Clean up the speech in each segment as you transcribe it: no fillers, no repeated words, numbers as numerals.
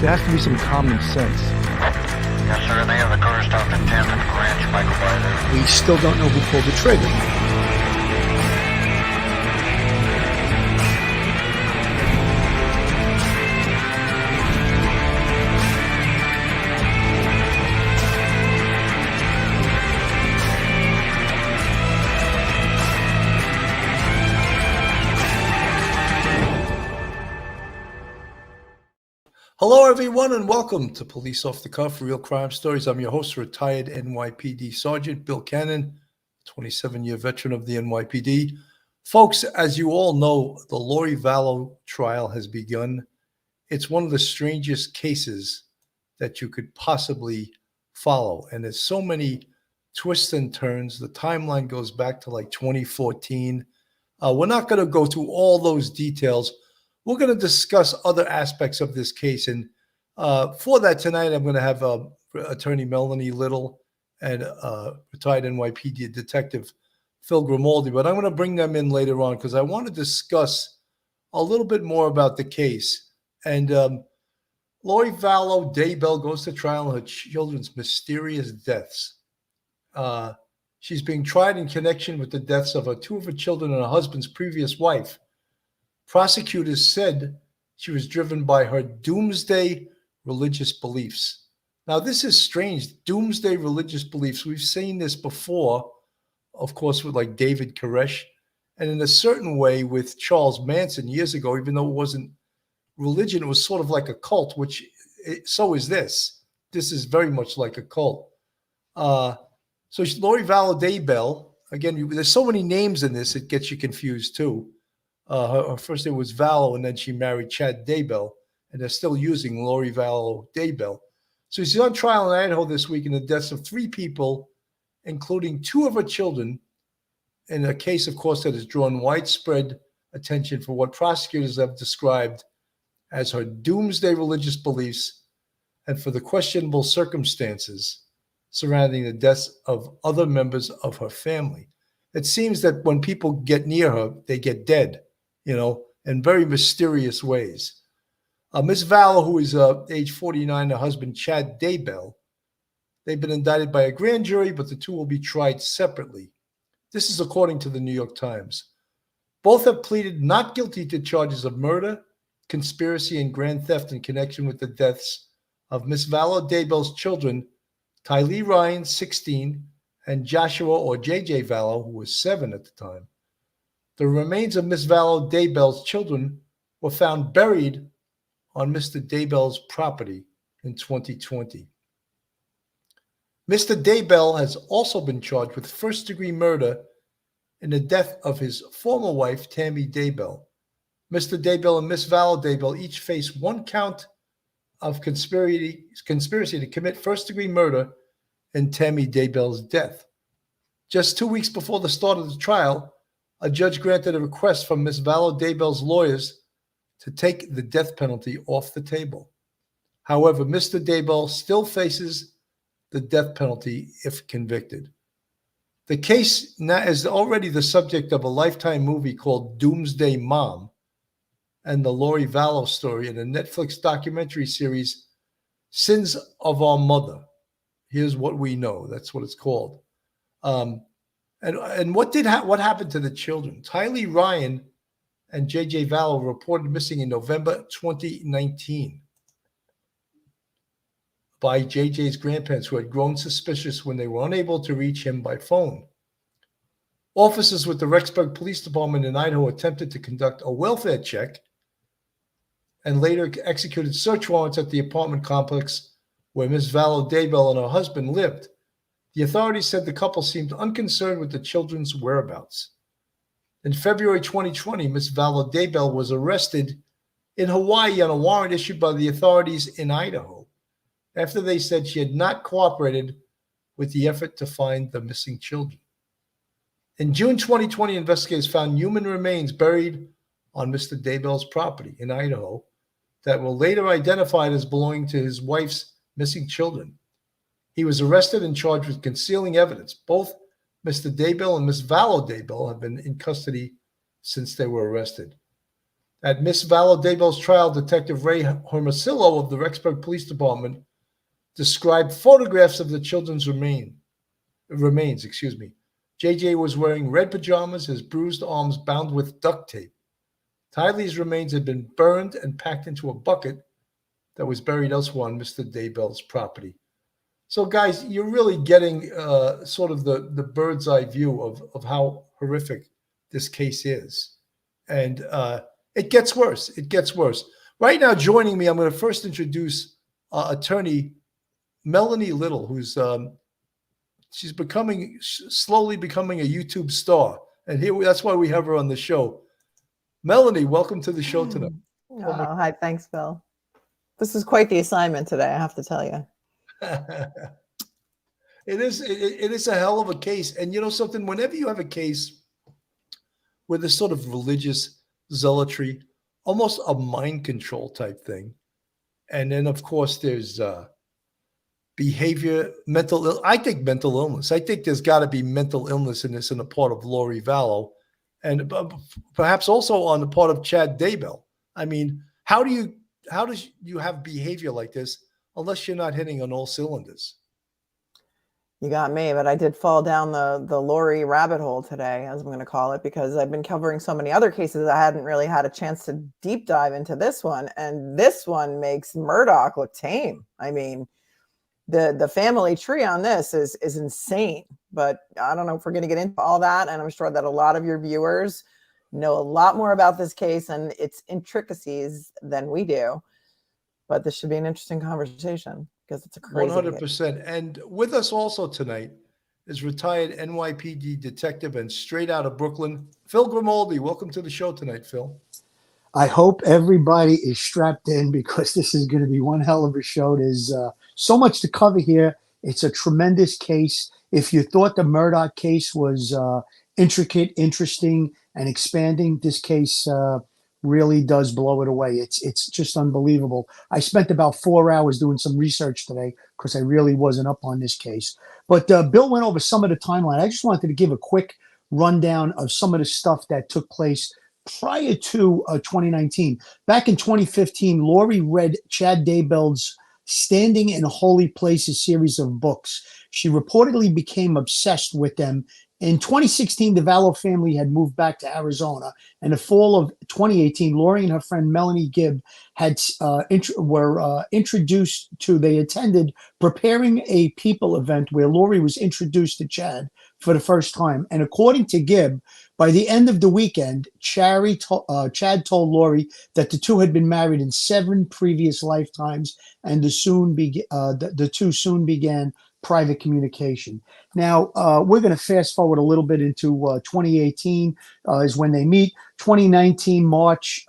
there has to be some common sense. Yes, sir. They have the car stopped at 10th and Ranch Michael Byler. We still don't know who pulled the trigger. Hello, everyone, and welcome to Police Off the Cuff, Real Crime Stories. I'm your host, retired NYPD Sergeant Bill Cannon, 27-year veteran of the NYPD. Folks, as you all know, the Lori Vallow trial has begun. It's one of the strangest cases that you could possibly follow, and there's so many twists and turns. The timeline goes back to like 2014. We're not going to go through all those details. We're going to discuss other aspects of this case. And for that tonight, I'm going to have attorney Melanie Little and retired NYPD detective Phil Grimaldi. But I'm going to bring them in later on because I want to discuss a little bit more about the case. And Lori Vallow Daybell goes to trial on her children's mysterious deaths. She's being tried in connection with the deaths of two of her children and her husband's previous wife. Prosecutors said she was driven by her doomsday religious beliefs. Now, this is strange. Doomsday religious beliefs. We've seen this before, of course, with like David Koresh, and in a certain way with Charles Manson years ago, even though it wasn't religion, it was sort of like a cult, which so is this. This is very much like a cult. So Lori Vallow Daybell, again, there's so many names in this, it gets you confused too. Her first name was Vallow, and then she married Chad Daybell, and they're still using Lori Vallow Daybell. So she's on trial in Idaho this week in the deaths of 3 people, including 2 of her children, in a case, of course, that has drawn widespread attention for what prosecutors have described as her doomsday religious beliefs and for the questionable circumstances surrounding the deaths of other members of her family. It seems that when people get near her, they get dead, in very mysterious ways. Ms. Vallow, who is age 49, her husband, Chad Daybell, they've been indicted by a grand jury, but the 2 will be tried separately. This is according to the New York Times. Both have pleaded not guilty to charges of murder, conspiracy, and grand theft in connection with the deaths of Ms. Vallow Daybell's children, Colby Ryan, 16, and Joshua or JJ Vallow, who was 7 at the time. The remains of Ms. Vallow Daybell's children were found buried on Mr. Daybell's property in 2020. Mr. Daybell has also been charged with first-degree murder in the death of his former wife, Tammy Daybell. Mr. Daybell and Ms. Vallow Daybell each face 1 count of conspiracy to commit first-degree murder in Tammy Daybell's death. Just 2 weeks before the start of the trial, a judge granted a request from Ms. Vallow Daybell's lawyers to take the death penalty off the table. However, Mr. Daybell still faces the death penalty if convicted. The case now is already the subject of a Lifetime movie called Doomsday Mom and the Lori Vallow story in a Netflix documentary series, Sins of Our Mother. Here's what we know. That's what it's called. And what happened to the children? Colby Ryan and JJ Vallow reported missing in November 2019 by JJ's grandparents, who had grown suspicious when they were unable to reach him by phone. Officers with the Rexburg Police Department in Idaho attempted to conduct a welfare check and later executed search warrants at the apartment complex where Ms. Vallow Daybell and her husband lived. The authorities said the couple seemed unconcerned with the children's whereabouts. In February 2020, Ms. Vallow Daybell was arrested in Hawaii on a warrant issued by the authorities in Idaho after they said she had not cooperated with the effort to find the missing children. In June 2020, investigators found human remains buried on Mr. Daybell's property in Idaho that were later identified as belonging to his wife's missing children. He was arrested and charged with concealing evidence. Both Mr. Daybell and Ms. Vallow Daybell have been in custody since they were arrested. At Miss Vallow Daybell's trial, Detective Ray Hermosillo of the Rexburg Police Department described photographs of the children's remains. JJ was wearing red pajamas, his bruised arms bound with duct tape. Tylee's remains had been burned and packed into a bucket that was buried elsewhere on Mr. Daybell's property. So, guys, you're really getting sort of the bird's eye view of how horrific this case is. And it gets worse. It gets worse. Right now, joining me, I'm going to first introduce attorney Melanie Little, who's she's slowly becoming a YouTube star. And that's why we have her on the show. Melanie, welcome to the show tonight. Oh, hi. Thanks, Bill. This is quite the assignment today, I have to tell you. It is a hell of a case. And you know something, whenever you have a case where there's sort of religious zealotry, almost a mind control type thing, and then of course there's behavior, I think mental illness. I think there's got to be mental illness in this on the part of Lori Vallow, and perhaps also on the part of Chad Daybell. I mean, how does you have behavior like this unless you're not hitting on all cylinders? You got me, but I did fall down the Lori rabbit hole today, as I'm going to call it, because I've been covering so many other cases. I hadn't really had a chance to deep dive into this one, and this one makes Murdoch look tame. I mean, the family tree on this is insane, but I don't know if we're going to get into all that, and I'm sure that a lot of your viewers know a lot more about this case and its intricacies than we do, but this should be an interesting conversation because it's a crazy 100%. And with us also tonight is retired NYPD detective and straight out of Brooklyn, Phil Grimaldi. Welcome to the show tonight, Phil. I hope everybody is strapped in because this is going to be one hell of a show. There's so much to cover here. It's a tremendous case. If you thought the Murdoch case was intricate, interesting, and expanding, this case really does blow it away. It's just unbelievable. I spent about 4 hours doing some research today because I really wasn't up on this case. But Bill went over some of the timeline. I just wanted to give a quick rundown of some of the stuff that took place prior to 2019. Back in 2015, Lori read Chad Daybell's Standing in Holy Places series of books. She reportedly became obsessed with them. In 2016, the Vallow family had moved back to Arizona. In the fall of 2018, Lori and her friend Melanie Gibb were introduced to, they attended Preparing a People event where Lori was introduced to Chad for the first time. And according to Gibb, by the end of the weekend, Chad told Lori that the two had been married in 7 previous lifetimes, and the two soon began private communication. Now, we're going to fast forward a little bit into 2018 is when they meet. 2019, March,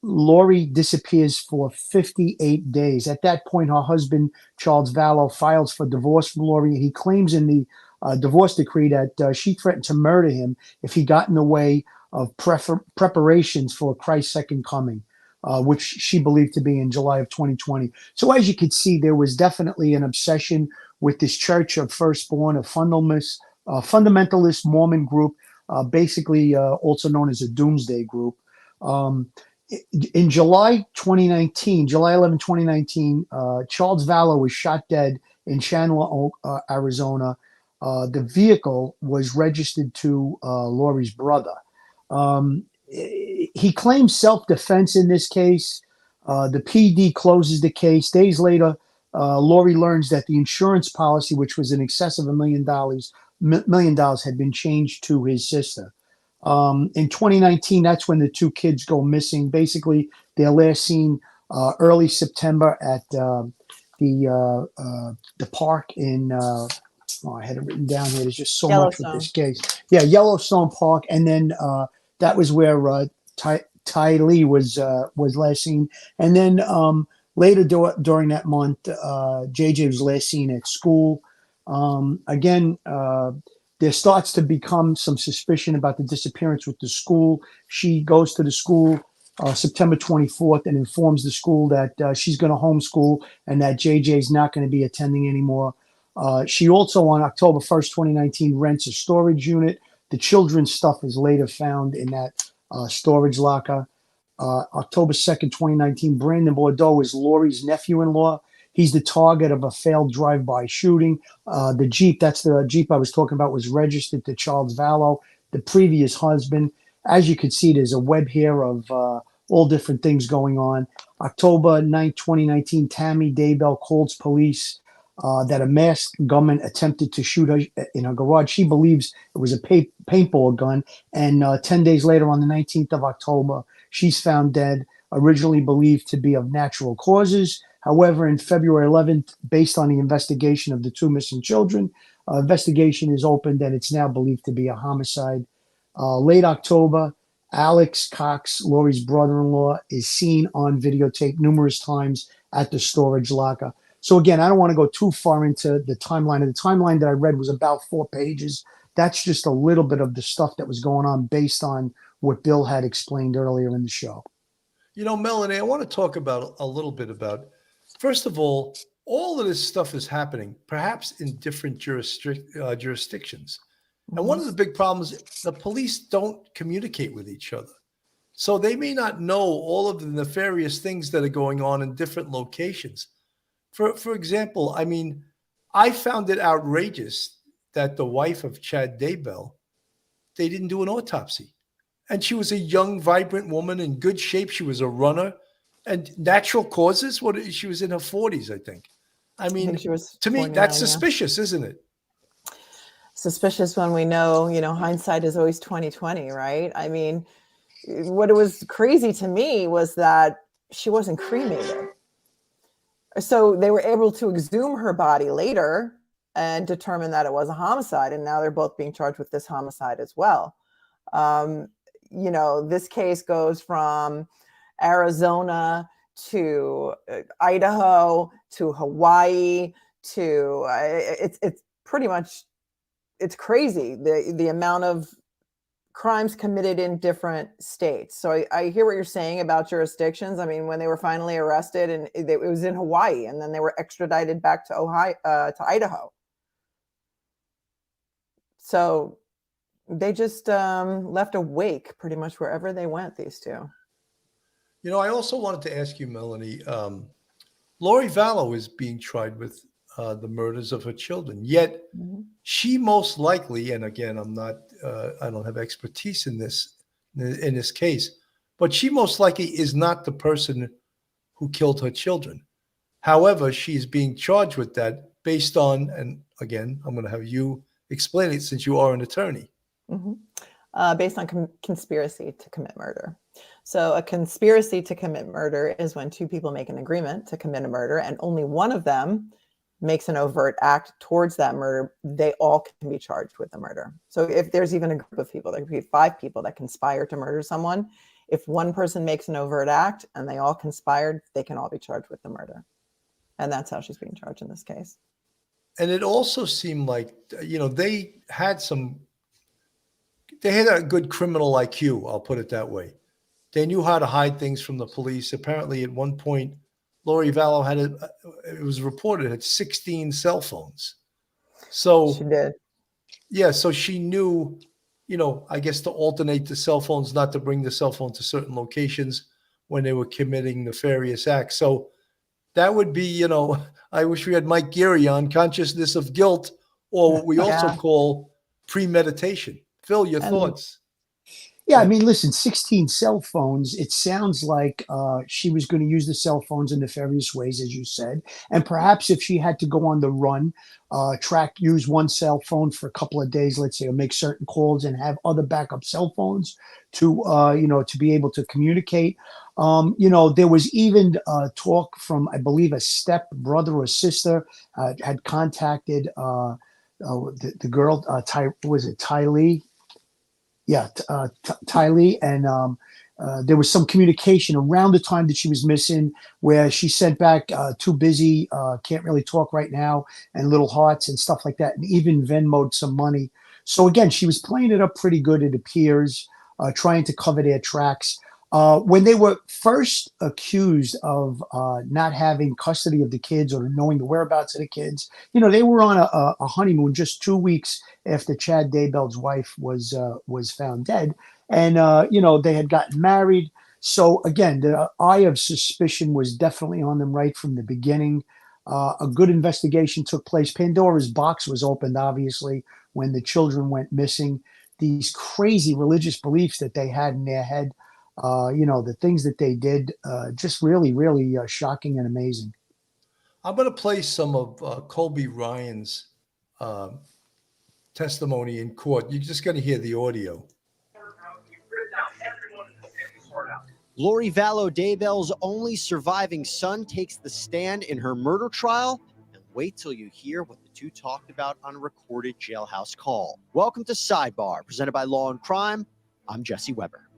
Lori disappears for 58 days. At that point, her husband, Charles Vallow, files for divorce from Lori. He claims in the divorce decree that she threatened to murder him if he got in the way of preparations for Christ's second coming, which she believed to be in July of 2020. So as you can see, there was definitely an obsession with this Church of Firstborn, a fundamentalist Mormon group, basically also known as a Doomsday group. In July 2019, July 11, 2019, Charles Vallow was shot dead in Chandler, Arizona. The vehicle was registered to Lori's brother. He claims self-defense in this case. The PD closes the case. Days later, Lori learns that the insurance policy, which was in excess of $1 million, had been changed to his sister. In 2019, that's when the two kids go missing. Basically, they're last seen early September at the park in I had it written down here. There's just so much with this case. Yeah, Yellowstone Park, and then that was where Tylee was last seen, and then later during that month, JJ was last seen at school. Again, there starts to become some suspicion about the disappearance with the school. She goes to the school September 24th and informs the school that she's going to homeschool and that JJ's not going to be attending anymore. She also, on October 1st, 2019, rents a storage unit. The children's stuff is later found in that storage locker. October 2nd, 2019. Brandon Bordeaux is Lori's nephew-in-law. He's the target of a failed drive-by shooting. The Jeep, that's the Jeep I was talking about, was registered to Charles Vallow, the previous husband. As you can see, there's a web here of all different things going on. October 9th, 2019, Tammy Daybell calls police that a masked gunman attempted to shoot her in her garage. She believes it was a paintball gun. And 10 days later, on the 19th of October, she's found dead, originally believed to be of natural causes. However, in February 11th, based on the investigation of the two missing children, investigation is opened and it's now believed to be a homicide. Late October, Alex Cox, Lori's brother-in-law, is seen on videotape numerous times at the storage locker. So again, I don't want to go too far into the timeline. The timeline that I read was about 4 pages. That's just a little bit of the stuff that was going on based on what Bill had explained earlier in the show. You know, Melanie, I want to talk about a little bit about, first of all of this stuff is happening perhaps in different jurisdictions. And one of the big problems, the police don't communicate with each other. So they may not know all of the nefarious things that are going on in different locations. For example, I mean, I found it outrageous that the wife of Chad Daybell, they didn't do an autopsy. And she was a young, vibrant woman in good shape. She was a runner. And natural causes, she was in her 40s, I think. I mean, she was to me, that's suspicious, isn't it? Suspicious when we know, hindsight is always 20/20, right? I mean, what was crazy to me was that she wasn't cremated. So they were able to exhume her body later and determine that it was a homicide. And now they're both being charged with this homicide as well. This case goes from Arizona to Idaho to Hawaii to it's pretty much, it's crazy the amount of crimes committed in different states. So I hear what you're saying about jurisdictions. I mean, when they were finally arrested, and it was in Hawaii, and then they were extradited back to Idaho. So they just left a wake pretty much wherever they went, these two. I also wanted to ask you, Melanie, Lori Vallow is being tried with the murders of her children. Yet she most likely, and again, I don't have expertise in this case, but she most likely is not the person who killed her children. However, she's being charged with that based on, and again, I'm going to have you explain it since you are an attorney. Based on conspiracy to commit murder. So a conspiracy to commit murder is when two people make an agreement to commit a murder and only one of them makes an overt act towards that murder. They all can be charged with the murder. So if there's even a group of people, there could be 5 people that conspire to murder someone. If one person makes an overt act and they all conspired, they can all be charged with the murder. And that's how she's being charged in this case. And it also seemed like, they had a good criminal IQ, I'll put it that way. They knew how to hide things from the police. Apparently, at one point, Lori Vallow it was reported, had 16 cell phones. So she did. Yeah, so she knew, I guess to alternate the cell phones, not to bring the cell phone to certain locations when they were committing nefarious acts. So that would be, I wish we had Mike Geary on, consciousness of guilt, or what we also call premeditation. Phil, your thoughts? Yeah, I mean, listen, 16 cell phones, it sounds like she was going to use the cell phones in nefarious ways, as you said. And perhaps if she had to go on the run, use one cell phone for a couple of days, let's say, or make certain calls and have other backup cell phones to, to be able to communicate. There was even talk from, I believe, a step brother or sister had contacted the girl, was it Ty Lee? Yeah, Ty Lee, and there was some communication around the time that she was missing where she sent back, too busy, can't really talk right now, and little hearts and stuff like that, and even Venmo'd some money. So again, she was playing it up pretty good, it appears, trying to cover their tracks. When they were first accused of not having custody of the kids or knowing the whereabouts of the kids, they were on a honeymoon just 2 weeks after Chad Daybell's wife was found dead. And, they had gotten married. So again, the eye of suspicion was definitely on them right from the beginning. A good investigation took place. Pandora's box was opened, obviously, when the children went missing. These crazy religious beliefs that they had in their head, the things that they did, just really, really shocking and amazing. I'm going to play some of Colby Ryan's uh, testimony in court. You're just going to hear the audio. Lori Vallow, Daybell's only surviving son, takes the stand in her murder trial. And wait till you hear what the two talked about on a recorded jailhouse call. Welcome to Sidebar, presented by Law and Crime. I'm Jesse Weber.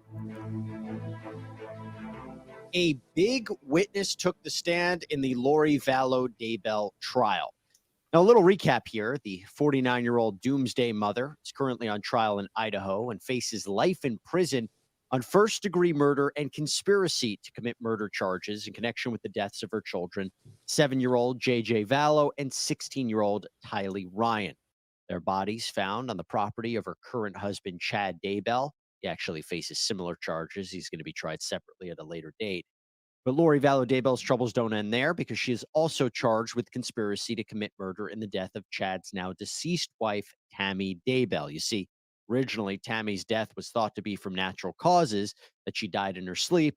A big witness took the stand in the Lori Vallow Daybell trial. Now, a little recap here. The 49-year-old Doomsday mother is currently on trial in Idaho and faces life in prison on first-degree murder and conspiracy to commit murder charges in connection with the deaths of her children, 7-year-old J.J. Vallow and 16-year-old Tylee Ryan. Their bodies found on the property of her current husband, Chad Daybell. He actually faces similar charges. He's going to be tried separately at a later date. But Lori Vallow Daybell's troubles don't end there, because she is also charged with conspiracy to commit murder in the death of Chad's now deceased wife, Tammy Daybell. You see, originally, Tammy's death was thought to be from natural causes, that she died in her sleep.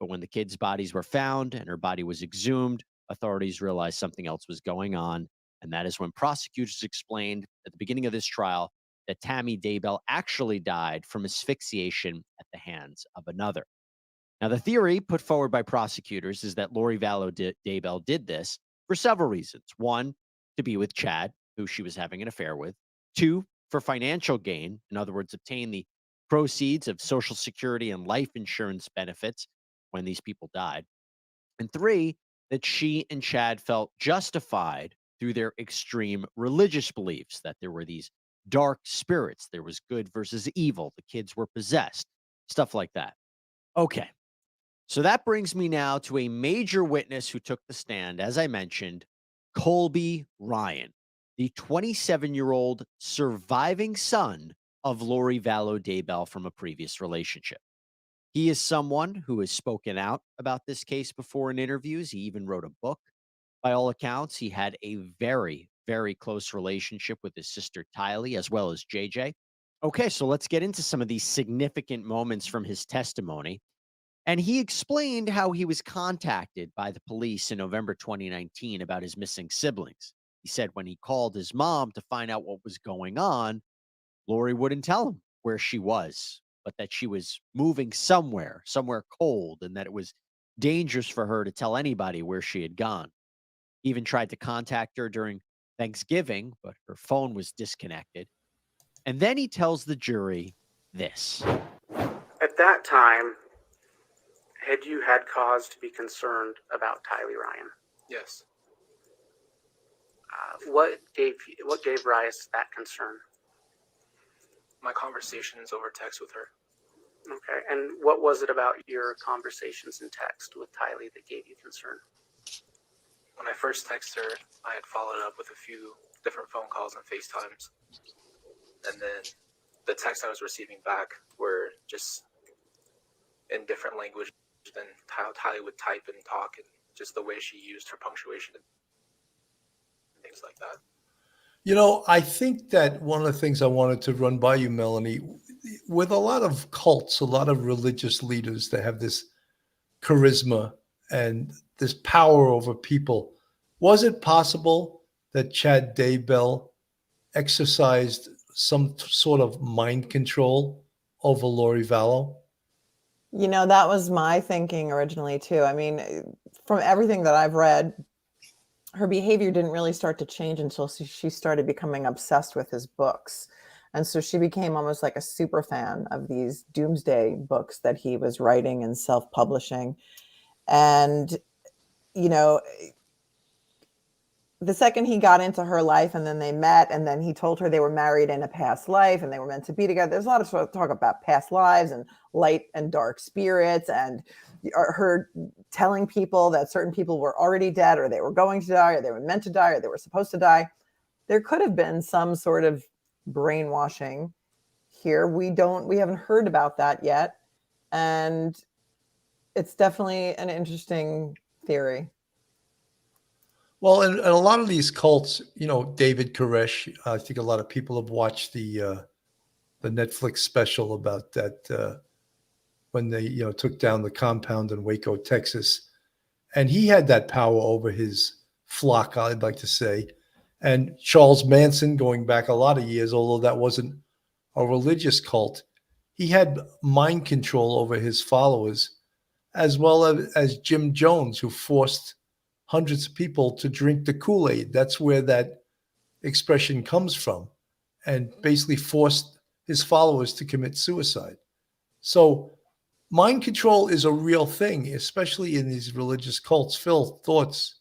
But when the kids' bodies were found and her body was exhumed, authorities realized something else was going on. And that is when prosecutors explained at the beginning of this trial that Tammy Daybell actually died from asphyxiation at the hands of another. Now, the theory put forward by prosecutors is that Lori Vallow Daybell did this for several reasons. One, to be with Chad, who she was having an affair with. Two, for financial gain. In other words, obtain the proceeds of Social Security and life insurance benefits when these people died. And three, that she and Chad felt justified through their extreme religious beliefs, that there were these dark spirits, there was good versus evil, the kids were possessed, stuff like that. Okay. So that brings me now to a major witness who took the stand, as I mentioned, Colby Ryan, the 27-year-old surviving son of Lori Vallow Daybell from a previous relationship. He is someone who has spoken out about this case before in interviews. He even wrote a book. By all accounts, he had a very, very close relationship with his sister Tylee, as well as JJ. Okay, so let's get into some of these significant moments from his testimony. And he explained how he was contacted by the police in November 2019 about his missing siblings. He said when he called his mom to find out what was going on, Lori wouldn't tell him where she was, but that she was moving somewhere cold, and that it was dangerous for her to tell anybody where she had gone. He even tried to contact her during Thanksgiving, but her phone was disconnected. And then he tells the jury this. At that time, had you had cause to be concerned about Tylee Ryan? Yes. What gave rise to that concern? My conversations over text with her. Okay, and what was it about your conversations in text with Tylee that gave you concern? When I first texted her, I had followed up with a few different phone calls and FaceTimes. And then the texts I was receiving back were just in different language than how Tylee would type and talk, and just the way she used her punctuation and things like that. You know, I think that one of the things I wanted to run by you, Melanie, with a lot of cults, a lot of religious leaders that have this charisma and this power over people, was it possible that Chad Daybell exercised some sort of mind control over Lori Vallow? You know, that was my thinking originally too. I mean, from everything that I've read, her behavior didn't really start to change until she started becoming obsessed with his books. And so she became almost like a super fan of these Doomsday books that he was writing and self-publishing. And, you know, the second he got into her life and then they met, and then he told her they were married in a past life and they were meant to be together. There's a lot of talk about past lives and light and dark spirits, and her telling people that certain people were already dead, or they were going to die, or they were meant to die, or they were supposed to die. There could have been some sort of brainwashing here. We haven't heard about that yet. And It's definitely an interesting theory. Well, and a lot of these cults, David Koresh, I think a lot of people have watched the Netflix special about that when they, took down the compound in Waco, Texas. And he had that power over his flock, I'd like to say. And Charles Manson, going back a lot of years, although that wasn't a religious cult, he had mind control over his followers, as well as Jim Jones, who forced hundreds of people to drink the Kool-Aid. That's where that expression comes from, and basically forced his followers to commit suicide. So mind control is a real thing, especially in these religious cults. Phil, thoughts?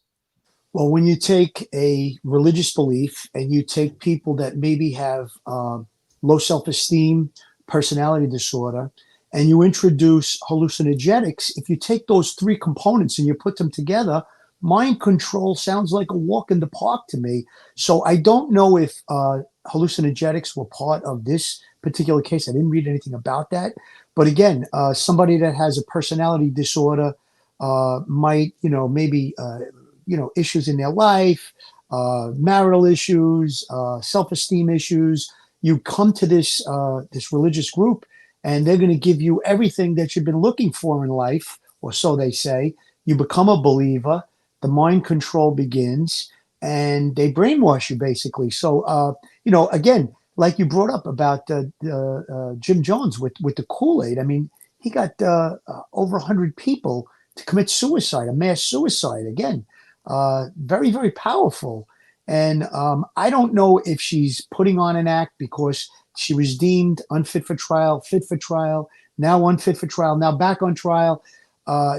Well, when you take a religious belief and you take people that maybe have low self-esteem, personality disorder, and you introduce hallucinogenics, if you take those three components and you put them together, mind control sounds like a walk in the park to me. So I don't know if hallucinogenics were part of this particular case. I didn't read anything about that. But again, somebody that has a personality disorder might, maybe, issues in their life, marital issues, self-esteem issues. You come to this religious group, and they're going to give you everything that you've been looking for in life, or so they say. You become a believer. The mind control begins, and they brainwash you basically. So, again, like you brought up about Jim Jones with the Kool-Aid. I mean, he got over 100 people to commit suicide, a mass suicide. Again, very, very powerful. And I don't know if she's putting on an act because she was deemed unfit for trial, fit for trial, now unfit for trial, now back on trial.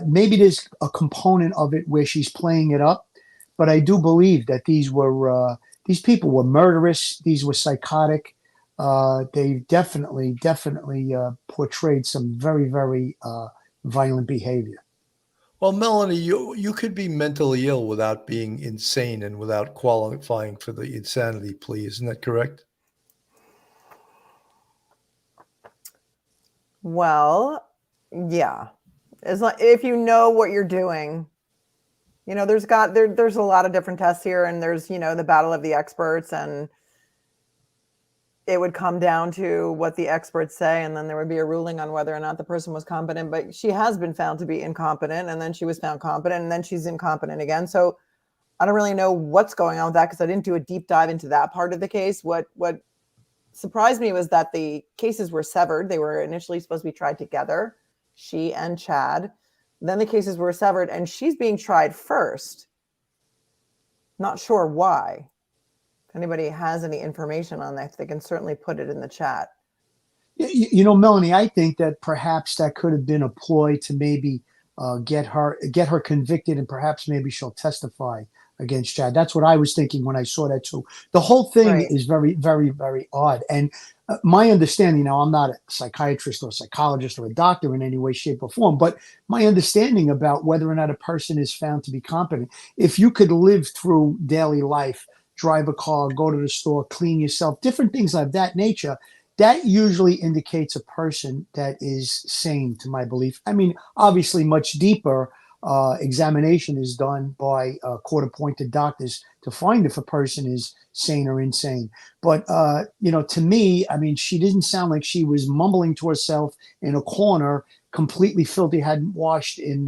Maybe there's a component of it where she's playing it up, but I do believe that these people were murderous. These were psychotic. They definitely portrayed some very, very violent behavior. Well, Melanie, you could be mentally ill without being insane and without qualifying for the insanity plea. Isn't that correct? Well, yeah. As long, if you know what you're doing, there's a lot of different tests here, and there's, the battle of the experts, and it would come down to what the experts say, and then there would be a ruling on whether or not the person was competent. But she has been found to be incompetent, and then she was found competent, and then she's incompetent again. So I don't really know what's going on with that, because I didn't do a deep dive into that part of the case. What surprised me was that the cases were severed. They were initially supposed to be tried together, she and Chad. Then the cases were severed, and she's being tried first. Not sure why. If anybody has any information on that, they can certainly put it in the chat. Melanie, I think that perhaps that could have been a ploy to maybe get her convicted, and perhaps maybe she'll testify against Chad. That's what I was thinking when I saw that too. The whole thing is very, very, very odd. And my understanding, now I'm not a psychiatrist or a psychologist or a doctor in any way, shape, or form, but my understanding about whether or not a person is found to be competent, if you could live through daily life, drive a car, go to the store, clean yourself, different things of that nature, that usually indicates a person that is sane, to my belief. I mean, obviously much deeper examination is done by court-appointed doctors to find if a person is sane or insane. But, to me, I mean, she didn't sound like she was mumbling to herself in a corner, completely filthy, hadn't washed in,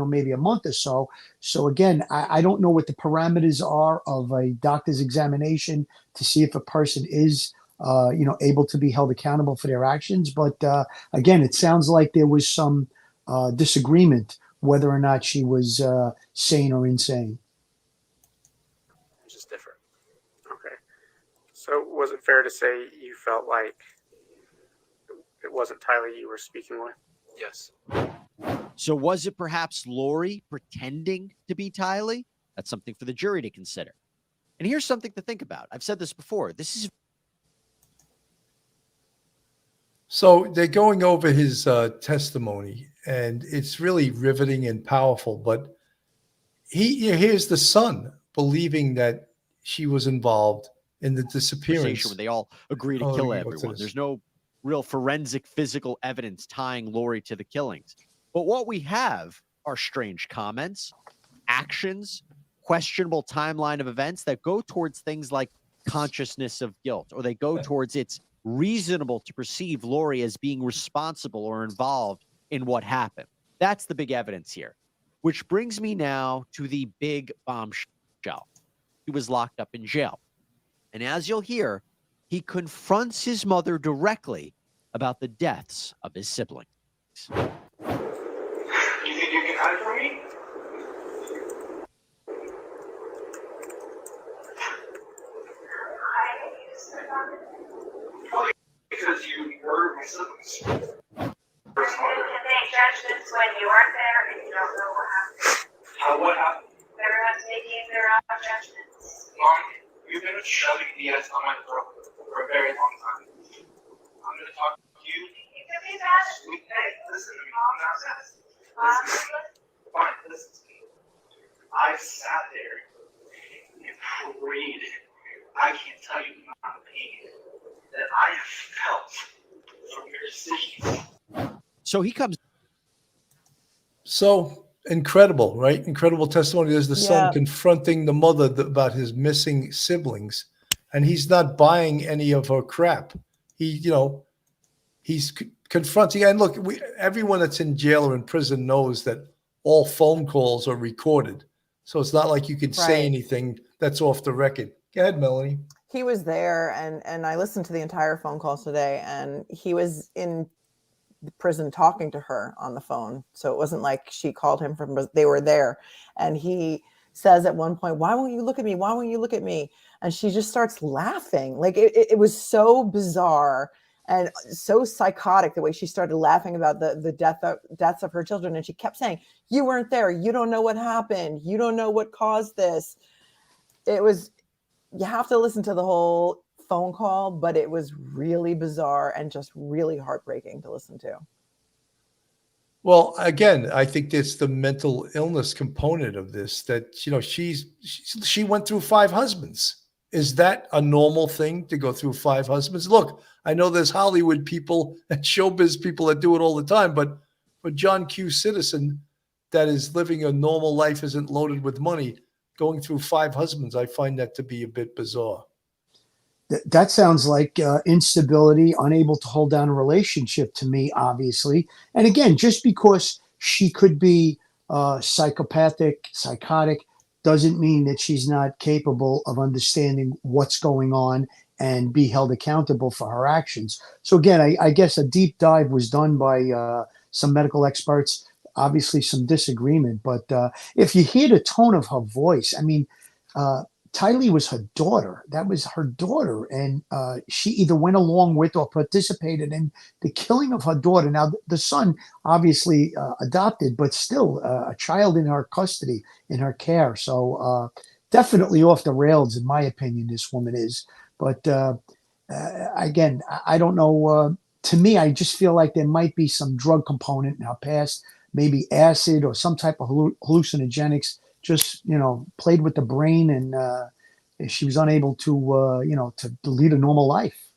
maybe a month or so. So again, I don't know what the parameters are of a doctor's examination to see if a person is, able to be held accountable for their actions. But again, it sounds like there was some disagreement whether or not she was sane or insane. Which is different. Okay. So was it fair to say you felt like it wasn't Tyler you were speaking with? Yes. So was it perhaps Lori pretending to be Tylee? That's something for the jury to consider. And here's something to think about. I've said this before. This is So they're going over his testimony, and it's really riveting and powerful. But here's the son believing that she was involved in the disappearance. where they all agree to kill everyone. There's no real forensic physical evidence tying Lori to the killings. But what we have are strange comments, actions, questionable timeline of events that go towards things like consciousness of guilt, or they go towards it's reasonable to perceive Lori as being responsible or involved in what happened. That's the big evidence here, which brings me now to the big bombshell. He was locked up in jail. And as you'll hear, he confronts his mother directly about the deaths of his siblings. You think you can hide from me? Because you murdered my siblings. You can make judgments when you aren't there and you don't know what happened. What happened? Everyone's making their own judgments. Mom, you've been shoving BS on my throat for a very long time. I'm going to talk to you. You can be passionate. Hey, listen to me. I'm not passionate. Fine, listen to me. I've sat there and prayed. I can't tell you the amount of pain that I have felt from your decisions. So he comes. So incredible, right? Incredible testimony. There's the son Yeah. confronting the mother about his missing siblings, and he's not buying any of her crap. He's confronting. And look, everyone that's in jail or in prison knows that all phone calls are recorded. So it's not like you can say Right. anything that's off the record. Go ahead, Melanie. He was there, and I listened to the entire phone calls today, and he was in the prison talking to her on the phone. So it wasn't like she called him from, they were there. And he says at one point, "Why won't you look at me? Why won't you look at me?" And she just starts laughing. Like it was so bizarre and so psychotic the way she started laughing about the deaths of her children. And she kept saying, "You weren't there. You don't know what happened. You don't know what caused this." You have to listen to the whole phone call, but it was really bizarre and just really heartbreaking to listen to. Well, again, I think it's the mental illness component of this that, she went through 5 husbands. Is that a normal thing to go through 5 husbands? Look, I know there's Hollywood people and showbiz people that do it all the time, but for John Q. Citizen that is living a normal life, isn't loaded with money, going through 5 husbands, I find that to be a bit bizarre. That sounds like instability, unable to hold down a relationship to me, obviously. And again, just because she could be psychopathic, psychotic, doesn't mean that she's not capable of understanding what's going on and be held accountable for her actions. So again, I guess a deep dive was done by some medical experts, obviously some disagreement. But if you hear the tone of her voice, I mean, Tylee was her daughter. That was her daughter. And she either went along with or participated in the killing of her daughter. Now, the son, obviously adopted, but still a child in her custody, in her care. So definitely off the rails, in my opinion, this woman is. But again, I don't know. To me, I just feel like there might be some drug component in her past, maybe acid or some type of hallucinogenics. Just, played with the brain, and she was unable to, to lead a normal life.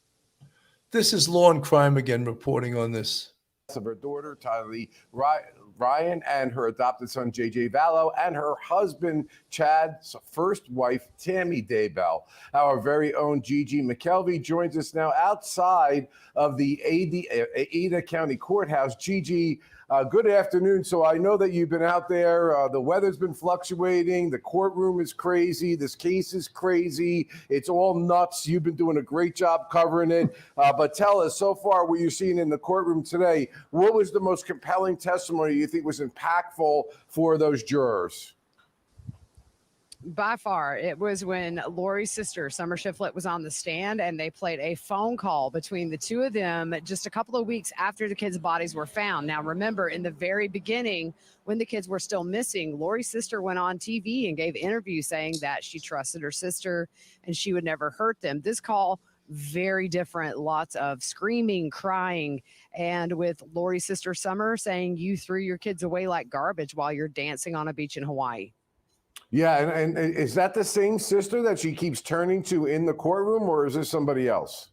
This is Law and Crime again reporting on this. Of her daughter, Tylee Ryan, and her adopted son, J.J. Vallow, and her husband, Chad's first wife, Tammy Daybell. Our very own Gigi McKelvey joins us now outside of the Ada County Courthouse. Gigi, good afternoon. So I know that you've been out there. The weather's been fluctuating. The courtroom is crazy. This case is crazy. It's all nuts. You've been doing a great job covering it. But tell us, so far, what you're seeing in the courtroom today, what was the most compelling testimony you think was impactful for those jurors? By far, it was when Lori's sister, Summer Shiflett, was on the stand, and they played a phone call between the two of them just a couple of weeks after the kids' bodies were found. Now, remember, in the very beginning, when the kids were still missing, Lori's sister went on TV and gave interviews saying that she trusted her sister and she would never hurt them. This call, very different, lots of screaming, crying, and with Lori's sister, Summer, saying you threw your kids away like garbage while you're dancing on a beach in Hawaii. Yeah, and is that the same sister that she keeps turning to in the courtroom, or is this somebody else?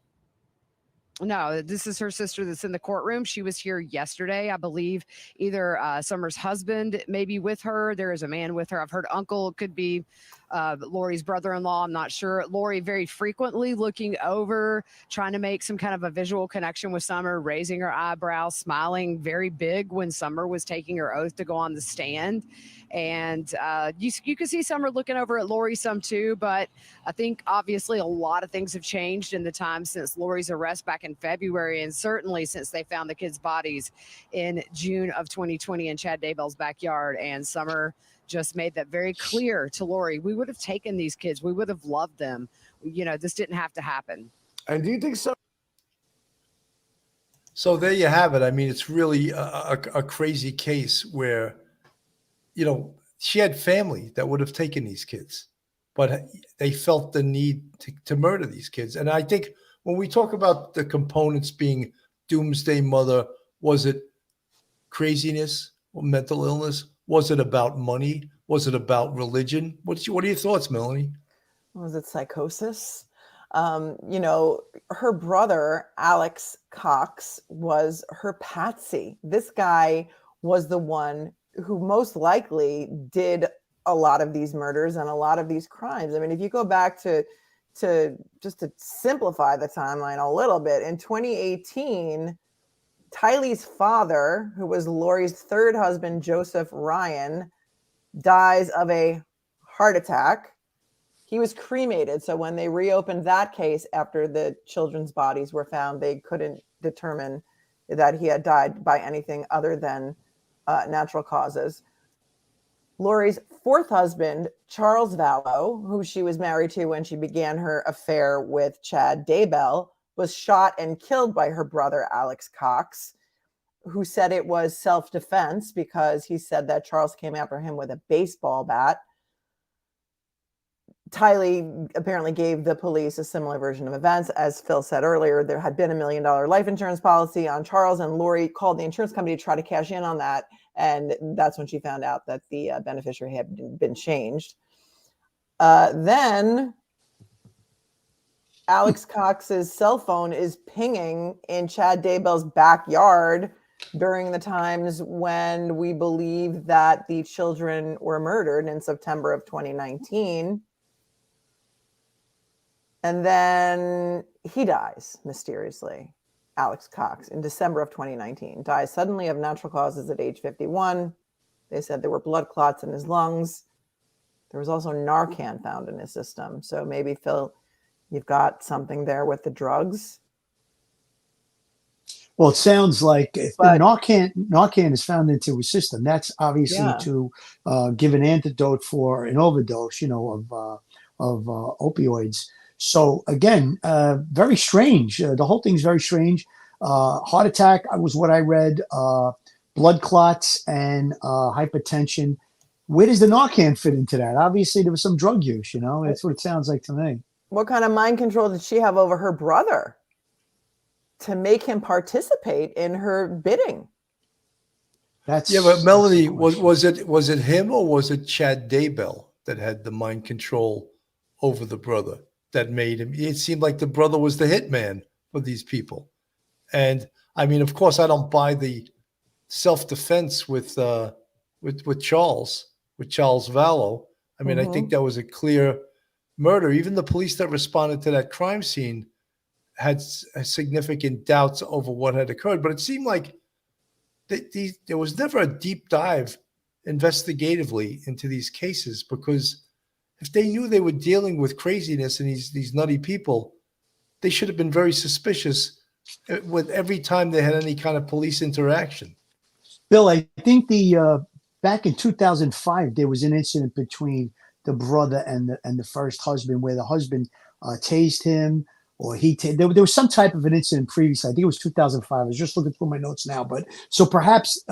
No, this is her sister that's in the courtroom. She was here yesterday, I believe. Either Summer's husband may be with her. There is a man with her. I've heard uncle could be Lori's brother-in-law. I'm not sure. Lori very frequently looking over, trying to make some kind of a visual connection with Summer, raising her eyebrows, smiling very big when Summer was taking her oath to go on the stand. And you can see Summer looking over at Lori some too, but I think obviously a lot of things have changed in the time since Lori's arrest back in February, and certainly since they found the kids' bodies in June of 2020 in Chad Daybell's backyard. And Summer just made that very clear to Lori. We would have taken these kids. We would have loved them. You know, this didn't have to happen. And do you think so? So there you have it. I mean, it's really a crazy case where, you know, she had family that would have taken these kids, but they felt the need to murder these kids. And I think when we talk about the components being Doomsday Mother, was it craziness or mental illness? Was it about money? Was it about religion? What are your thoughts, Melanie? Was it psychosis? You know, her brother, Alex Cox, was her patsy. This guy was the one who most likely did a lot of these murders and a lot of these crimes. I mean, if you go back to just to simplify the timeline a little bit, in 2018, Tylee's father, who was Lori's third husband, Joseph Ryan, dies of a heart attack. He was cremated. So when they reopened that case after the children's bodies were found, they couldn't determine that he had died by anything other than natural causes. Lori's fourth husband, Charles Vallow, who she was married to when she began her affair with Chad Daybell, was shot and killed by her brother, Alex Cox, who said it was self-defense because he said that Charles came after him with a baseball bat. Tylee apparently gave the police a similar version of events. As Phil said earlier, there had been $1 million life insurance policy on Charles, and Lori called the insurance company to try to cash in on that. And that's when she found out that the beneficiary had been changed. Then Alex Cox's cell phone is pinging in Chad Daybell's backyard during the times when we believe that the children were murdered in September of 2019. And then he dies mysteriously. Alex Cox, in December of 2019, dies suddenly of natural causes at age 51. They said there were blood clots in his lungs. There was also Narcan found in his system. So maybe, Phil, you've got something there with the drugs. Well, it sounds like if the Narcan is found into his system, that's obviously to give an antidote for an overdose, you know, of opioids. So again, very strange. The whole thing's very strange. Heart attack was what I read. Blood clots and hypertension. Where does the Narcan fit into that? Obviously, there was some drug use. You know, that's what it sounds like to me. What kind of mind control did she have over her brother to make him participate in her bidding? But Melanie, was it him or was it Chad Daybell that had the mind control over the brother that made him? It seemed like the brother was the hitman for these people. And I mean, of course, I don't buy the self-defense with Charles Vallow. I mean, I think that was a clear murder. Even the police that responded to that crime scene had significant doubts over what had occurred. But it seemed like there was never a deep dive investigatively into these cases, because if they knew they were dealing with craziness and these nutty people, they should have been very suspicious with every time they had any kind of police interaction. Bill, I think back in 2005, there was an incident between the brother and the first husband where the husband tased him, or there was some type of an incident previously. I think it was 2005. I was just looking through my notes now, but so perhaps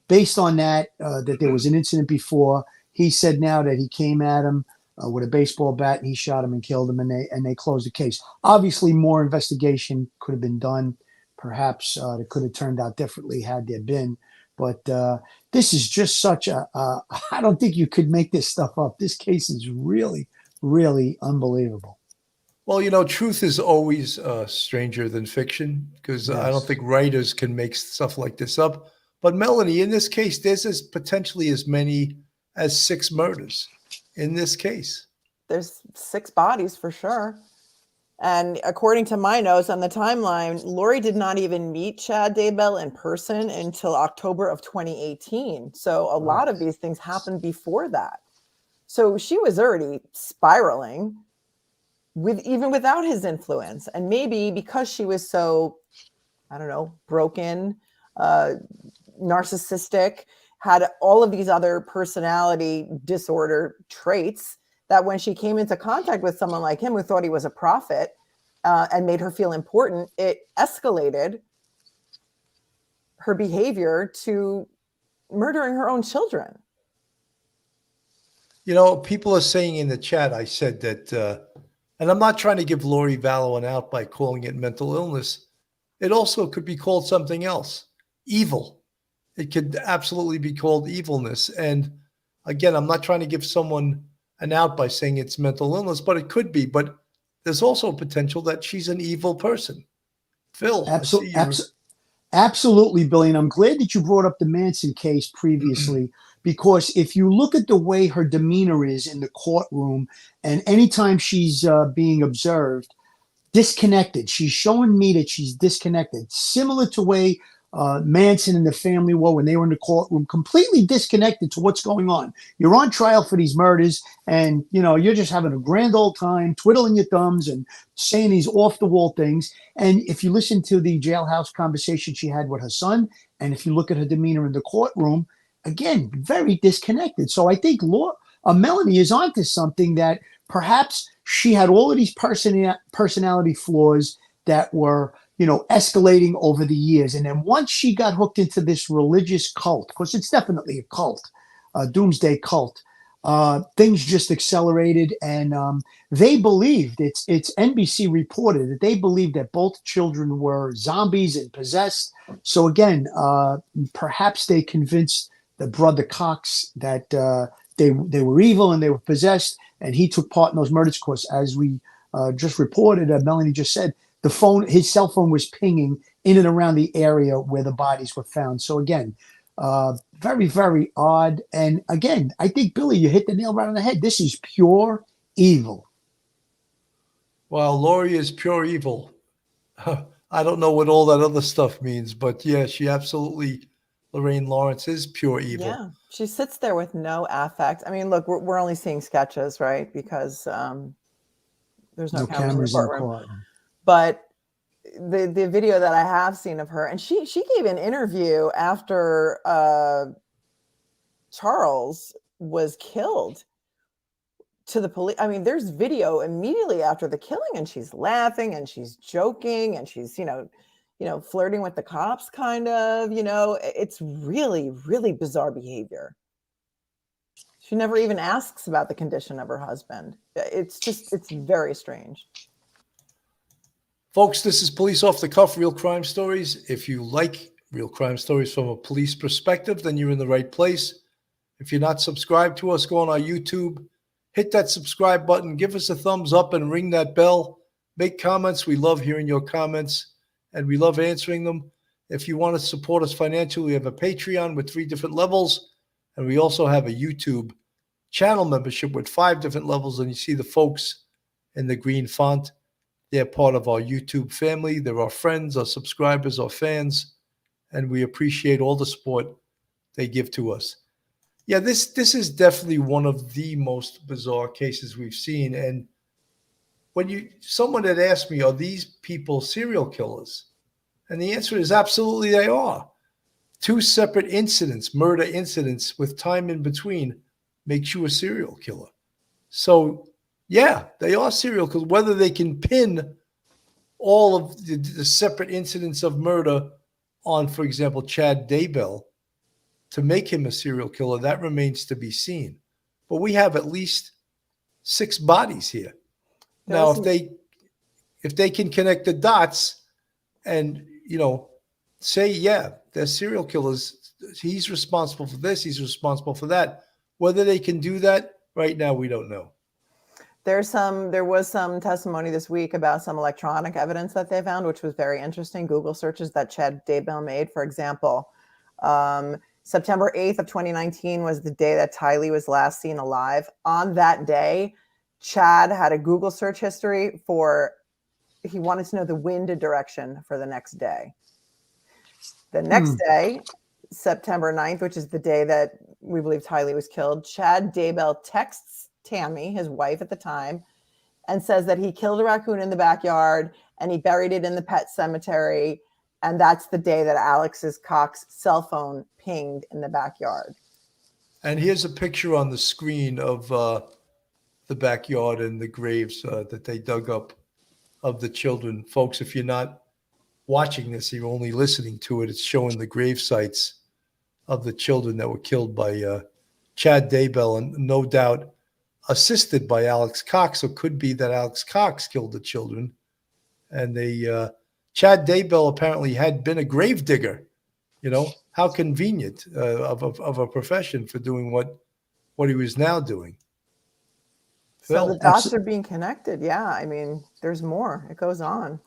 based on that there was an incident before. He said now that he came at him with a baseball bat and he shot him and killed him, and they closed the case. Obviously, more investigation could have been done. Perhaps it could have turned out differently had there been. But this is just such I don't think you could make this stuff up. This case is really, really unbelievable. Well, truth is always stranger than fiction because I don't Yes. think writers can make stuff like this up. But Melanie, in this case, there's potentially as many as 6 murders in this case. There's 6 bodies for sure. And according to my notes on the timeline, Lori did not even meet Chad Daybell in person until October of 2018. So a lot of these things happened before that. So she was already spiraling even without his influence. And maybe because she was so, I don't know, broken, narcissistic, had all of these other personality disorder traits, that when she came into contact with someone like him who thought he was a prophet and made her feel important, it escalated her behavior to murdering her own children. People are saying in the chat, I said that, and I'm not trying to give Lori Vallow an out by calling it mental illness. It also could be called something else, evil. It could absolutely be called evilness. And again, I'm not trying to give someone an out by saying it's mental illness, but it could be. But there's also potential that she's an evil person. Phil, Absolutely, Billy. And I'm glad that you brought up the Manson case previously, because if you look at the way her demeanor is in the courtroom and anytime she's being observed, disconnected. She's showing me that she's disconnected, similar to way Manson and the family were when they were in the courtroom, completely disconnected to what's going on. You're on trial for these murders and, you're just having a grand old time, twiddling your thumbs and saying these off the wall things. And if you listen to the Jailhouse conversation she had with her son, and if you look at her demeanor in the courtroom, again, very disconnected. So I think Melanie is onto something, that perhaps she had all of these personality flaws that were, escalating over the years. And then once she got hooked into this religious cult, because it's definitely a cult, a doomsday cult, things just accelerated. And they believed, it's NBC reported that they believed that both children were zombies and possessed. So again, perhaps they convinced the brother Cox that they were evil and they were possessed, and he took part in those murders. Of course, as we just reported, Melanie just said, his cell phone was pinging in and around the area where the bodies were found. So again, very, very odd. And again, I think, Billy, you hit the nail right on the head. This is pure evil. Well, Lori is pure evil. I don't know what all that other stuff means, but yeah, she absolutely, Lorraine Lawrence is pure evil. Yeah, she sits there with no affect. I mean, look, we're only seeing sketches, right? Because there's no cameras in the courtroom. But the video that I have seen of her, and she gave an interview after Charles was killed to the police. I mean, there's video immediately after the killing, and she's laughing and she's joking and she's, flirting with the cops, kind of, it's really, really bizarre behavior. She never even asks about the condition of her husband. It's very strange. Folks, this is Police Off the Cuff, Real Crime Stories. If you like real crime stories from a police perspective, then you're in the right place. If you're not subscribed to us, go on our YouTube, hit that subscribe button, give us a thumbs up and ring that bell. Make comments. We love hearing your comments and we love answering them. If you want to support us financially, we have a Patreon with 3 different levels. And we also have a YouTube channel membership with 5 different levels. And you see the folks in the green font. They're part of our YouTube family. They're our friends, our subscribers, our fans, and we appreciate all the support they give to us. Yeah, this is definitely one of the most bizarre cases we've seen. And when someone had asked me, are these people serial killers? And the answer is absolutely they are. 2 separate incidents, murder incidents with time in between, makes you a serial killer. So yeah, they are serial killers. Whether they can pin all of the separate incidents of murder on, for example, Chad Daybell to make him a serial killer, that remains to be seen. But we have at least 6 bodies here. Now, if they can connect the dots and, say, yeah, they're serial killers, he's responsible for this, he's responsible for that. Whether they can do that right now, we don't know. There was some testimony this week about some electronic evidence that they found, which was very interesting. Google searches that Chad Daybell made, for example. September 8th of 2019 was the day that Tylee was last seen alive. On that day, Chad had a Google search history he wanted to know the wind direction for the next day. The next day, September 9th, which is the day that we believe Tylee was killed, Chad Daybell texts Tammy, his wife at the time, and says that he killed a raccoon in the backyard and he buried it in the pet cemetery. And that's the day that Alex Cox's cell phone pinged in the backyard. And here's a picture on the screen of the backyard and the graves that they dug up of the children. Folks, if you're not watching this, you're only listening to it, it's showing the grave sites of the children that were killed by Chad Daybell, and no doubt assisted by Alex Cox. So it could be that Alex Cox killed the children. And Chad Daybell apparently had been a grave digger. You know, how convenient of a profession for doing what he was now doing. So the dots are being connected. Yeah, I mean, there's more. It goes on.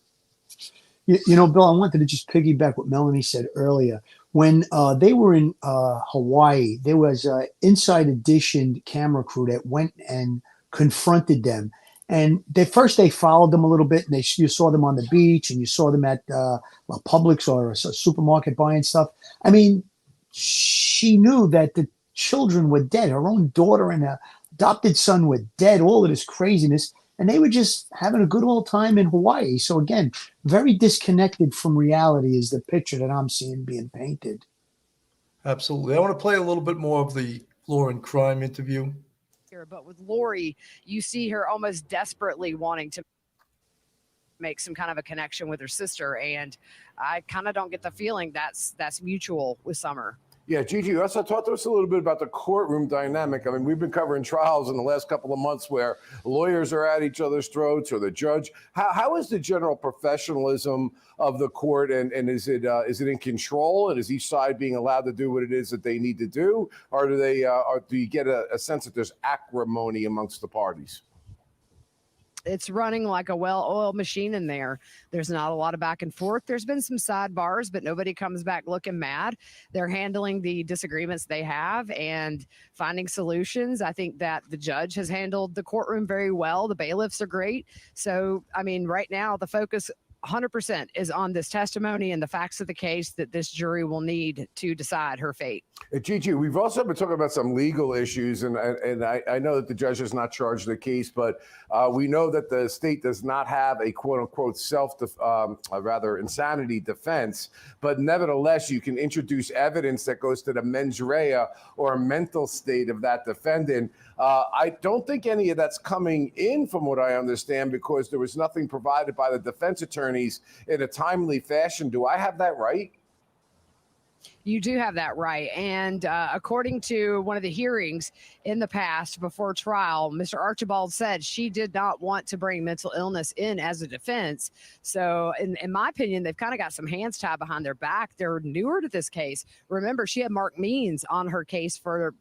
You know, Bill, I wanted to just piggyback what Melanie said earlier. When they were in Hawaii, there was an Inside Edition camera crew that went and confronted them. And they followed them a little bit, and you saw them on the beach, and you saw them at Publix or a supermarket buying stuff. I mean, she knew that the children were dead. Her own daughter and her adopted son were dead, all of this craziness. And they were just having a good old time in Hawaii. So again, very disconnected from reality is the picture that I'm seeing being painted. Absolutely. I want to play a little bit more of the Law and Crime interview. But with Lori, you see her almost desperately wanting to make some kind of a connection with her sister. And I kind of don't get the feeling that's mutual with Summer. Yeah, Gigi, you also talk to us a little bit about the courtroom dynamic. I mean, we've been covering trials in the last couple of months where lawyers are at each other's throats or the judge. How is the general professionalism of the court, and is it in control, and is each side being allowed to do what it is that they need to do, or do you get a sense that there's acrimony amongst the parties? It's running like a well-oiled machine in there. There's not a lot of back and forth. There's been some sidebars, but nobody comes back looking mad. They're handling the disagreements they have and finding solutions. I think that the judge has handled the courtroom very well. The bailiffs are great. So, I mean, right now the focus 100% is on this testimony and the facts of the case that this jury will need to decide her fate. Gigi, we've also been talking about some legal issues, and I know that the judge has not charged the case, but we know that the state does not have a quote-unquote insanity defense, but nevertheless, you can introduce evidence that goes to the mens rea or mental state of that defendant. I don't think any of that's coming in from what I understand, because there was nothing provided by the defense attorneys in a timely fashion. Do I have that right? You do have that right. And according to one of the hearings in the past before trial, Mr. Archibald said she did not want to bring mental illness in as a defense. So in my opinion, they've kind of got some hands tied behind their back. They're newer to this case. Remember, she had Mark Means on her case for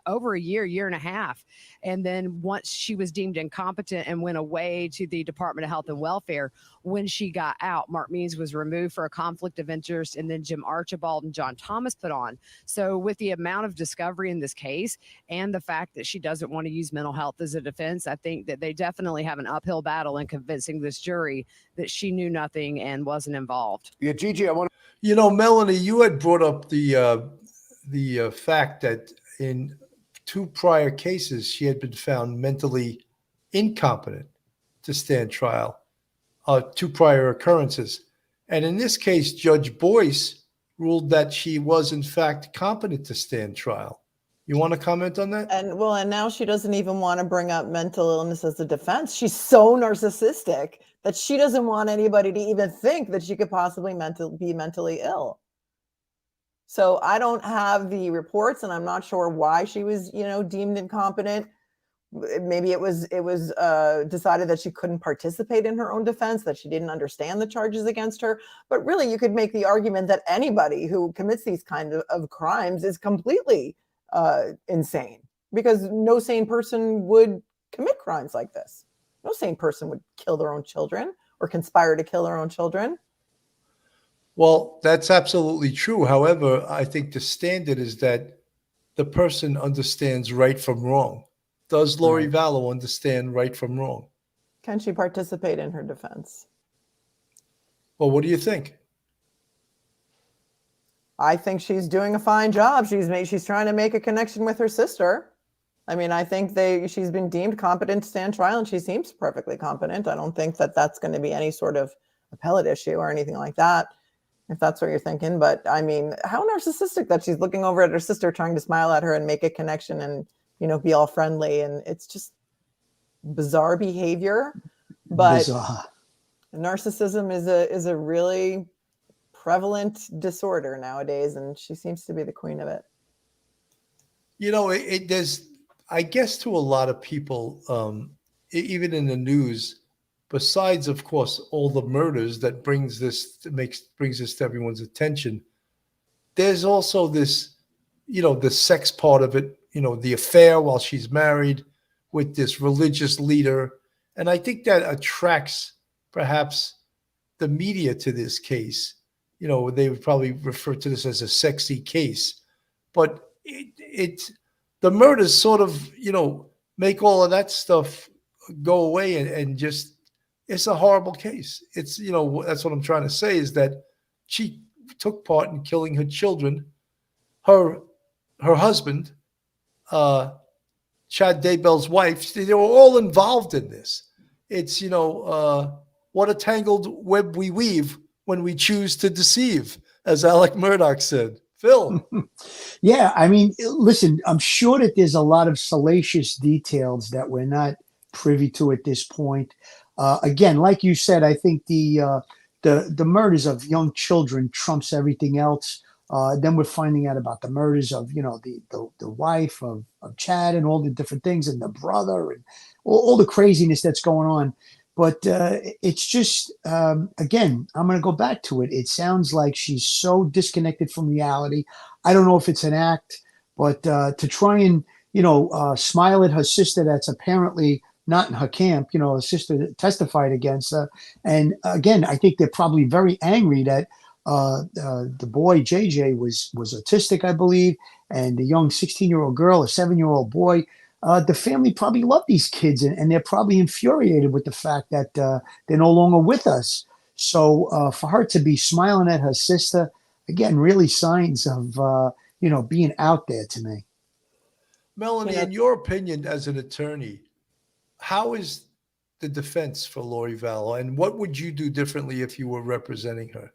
over a year and a half. And then once she was deemed incompetent and went away to the Department of Health and Welfare, when she got out, Mark Means was removed for a conflict of interest, and then Jim Archibald and John Thomas put on. So with the amount of discovery in this case and the fact that she doesn't want to use mental health as a defense, I think that they definitely have an uphill battle in convincing this jury that she knew nothing and wasn't involved. Yeah, Gigi, I want to... You know, Melanie, you had brought up the fact that in 2 prior cases, she had been found mentally incompetent to stand trial, 2 prior occurrences. And in this case, Judge Boyce ruled that she was, in fact, competent to stand trial. You want to comment on that? And now she doesn't even want to bring up mental illness as a defense. She's so narcissistic that she doesn't want anybody to even think that she could possibly be mentally ill. So I don't have the reports, and I'm not sure why she was, deemed incompetent. Maybe it was decided that she couldn't participate in her own defense, that she didn't understand the charges against her. But really, you could make the argument that anybody who commits these kind of crimes is completely insane, because no sane person would commit crimes like this. No sane person would kill their own children or conspire to kill their own children. Well, that's absolutely true. However, I think the standard is that the person understands right from wrong. Does Lori Right. Vallow understand right from wrong? Can she participate in her defense? Well, what do you think? I think she's doing a fine job. She's trying to make a connection with her sister. I mean, I think she's been deemed competent to stand trial, and she seems perfectly competent. I don't think that that's going to be any sort of appellate issue or anything like that, if that's what you're thinking. But I mean, how narcissistic that she's looking over at her sister, trying to smile at her and make a connection and, you know, be all friendly. And it's just bizarre behavior. But Bizarre. narcissism is a really prevalent disorder nowadays, and she seems to be the queen of it. You know, there's, I guess, to a lot of people, even in the news, besides, of course, all the murders that brings this to everyone's attention, there's also this, you know, the sex part of it, you know, the affair while she's married with this religious leader. And I think that attracts perhaps the media to this case. You know, they would probably refer to this as a sexy case. But the murders sort of, you know, make all of that stuff go away and just, it's a horrible case. It's, you know, that's what I'm trying to say, is that she took part in killing her children. Her husband, Chad Daybell's wife, they were all involved in this. It's, you know, what a tangled web we weave when we choose to deceive, as Alec Murdoch said. Phil. Yeah, I mean, listen, I'm sure that there's a lot of salacious details that we're not privy to at this point. Again, like you said, I think the murders of young children trumps everything else. Then we're finding out about the murders of, you know, the wife of Chad and all the different things, and the brother, and all the craziness that's going on. But it's just, again, I'm going to go back to it. It sounds like she's so disconnected from reality. I don't know if it's an act, but to try and, you know, smile at her sister that's apparently not in her camp, you know, a sister that testified against her. And again, I think they're probably very angry that the boy, JJ, was autistic, I believe, and the young 16-year-old girl, a 7-year-old boy. The family probably love these kids, and they're probably infuriated with the fact that they're no longer with us. So for her to be smiling at her sister, again, really signs of, you know, being out there to me. Melanie, in your opinion as an attorney, how is the defense for Lori Vallow, and what would you do differently if you were representing her?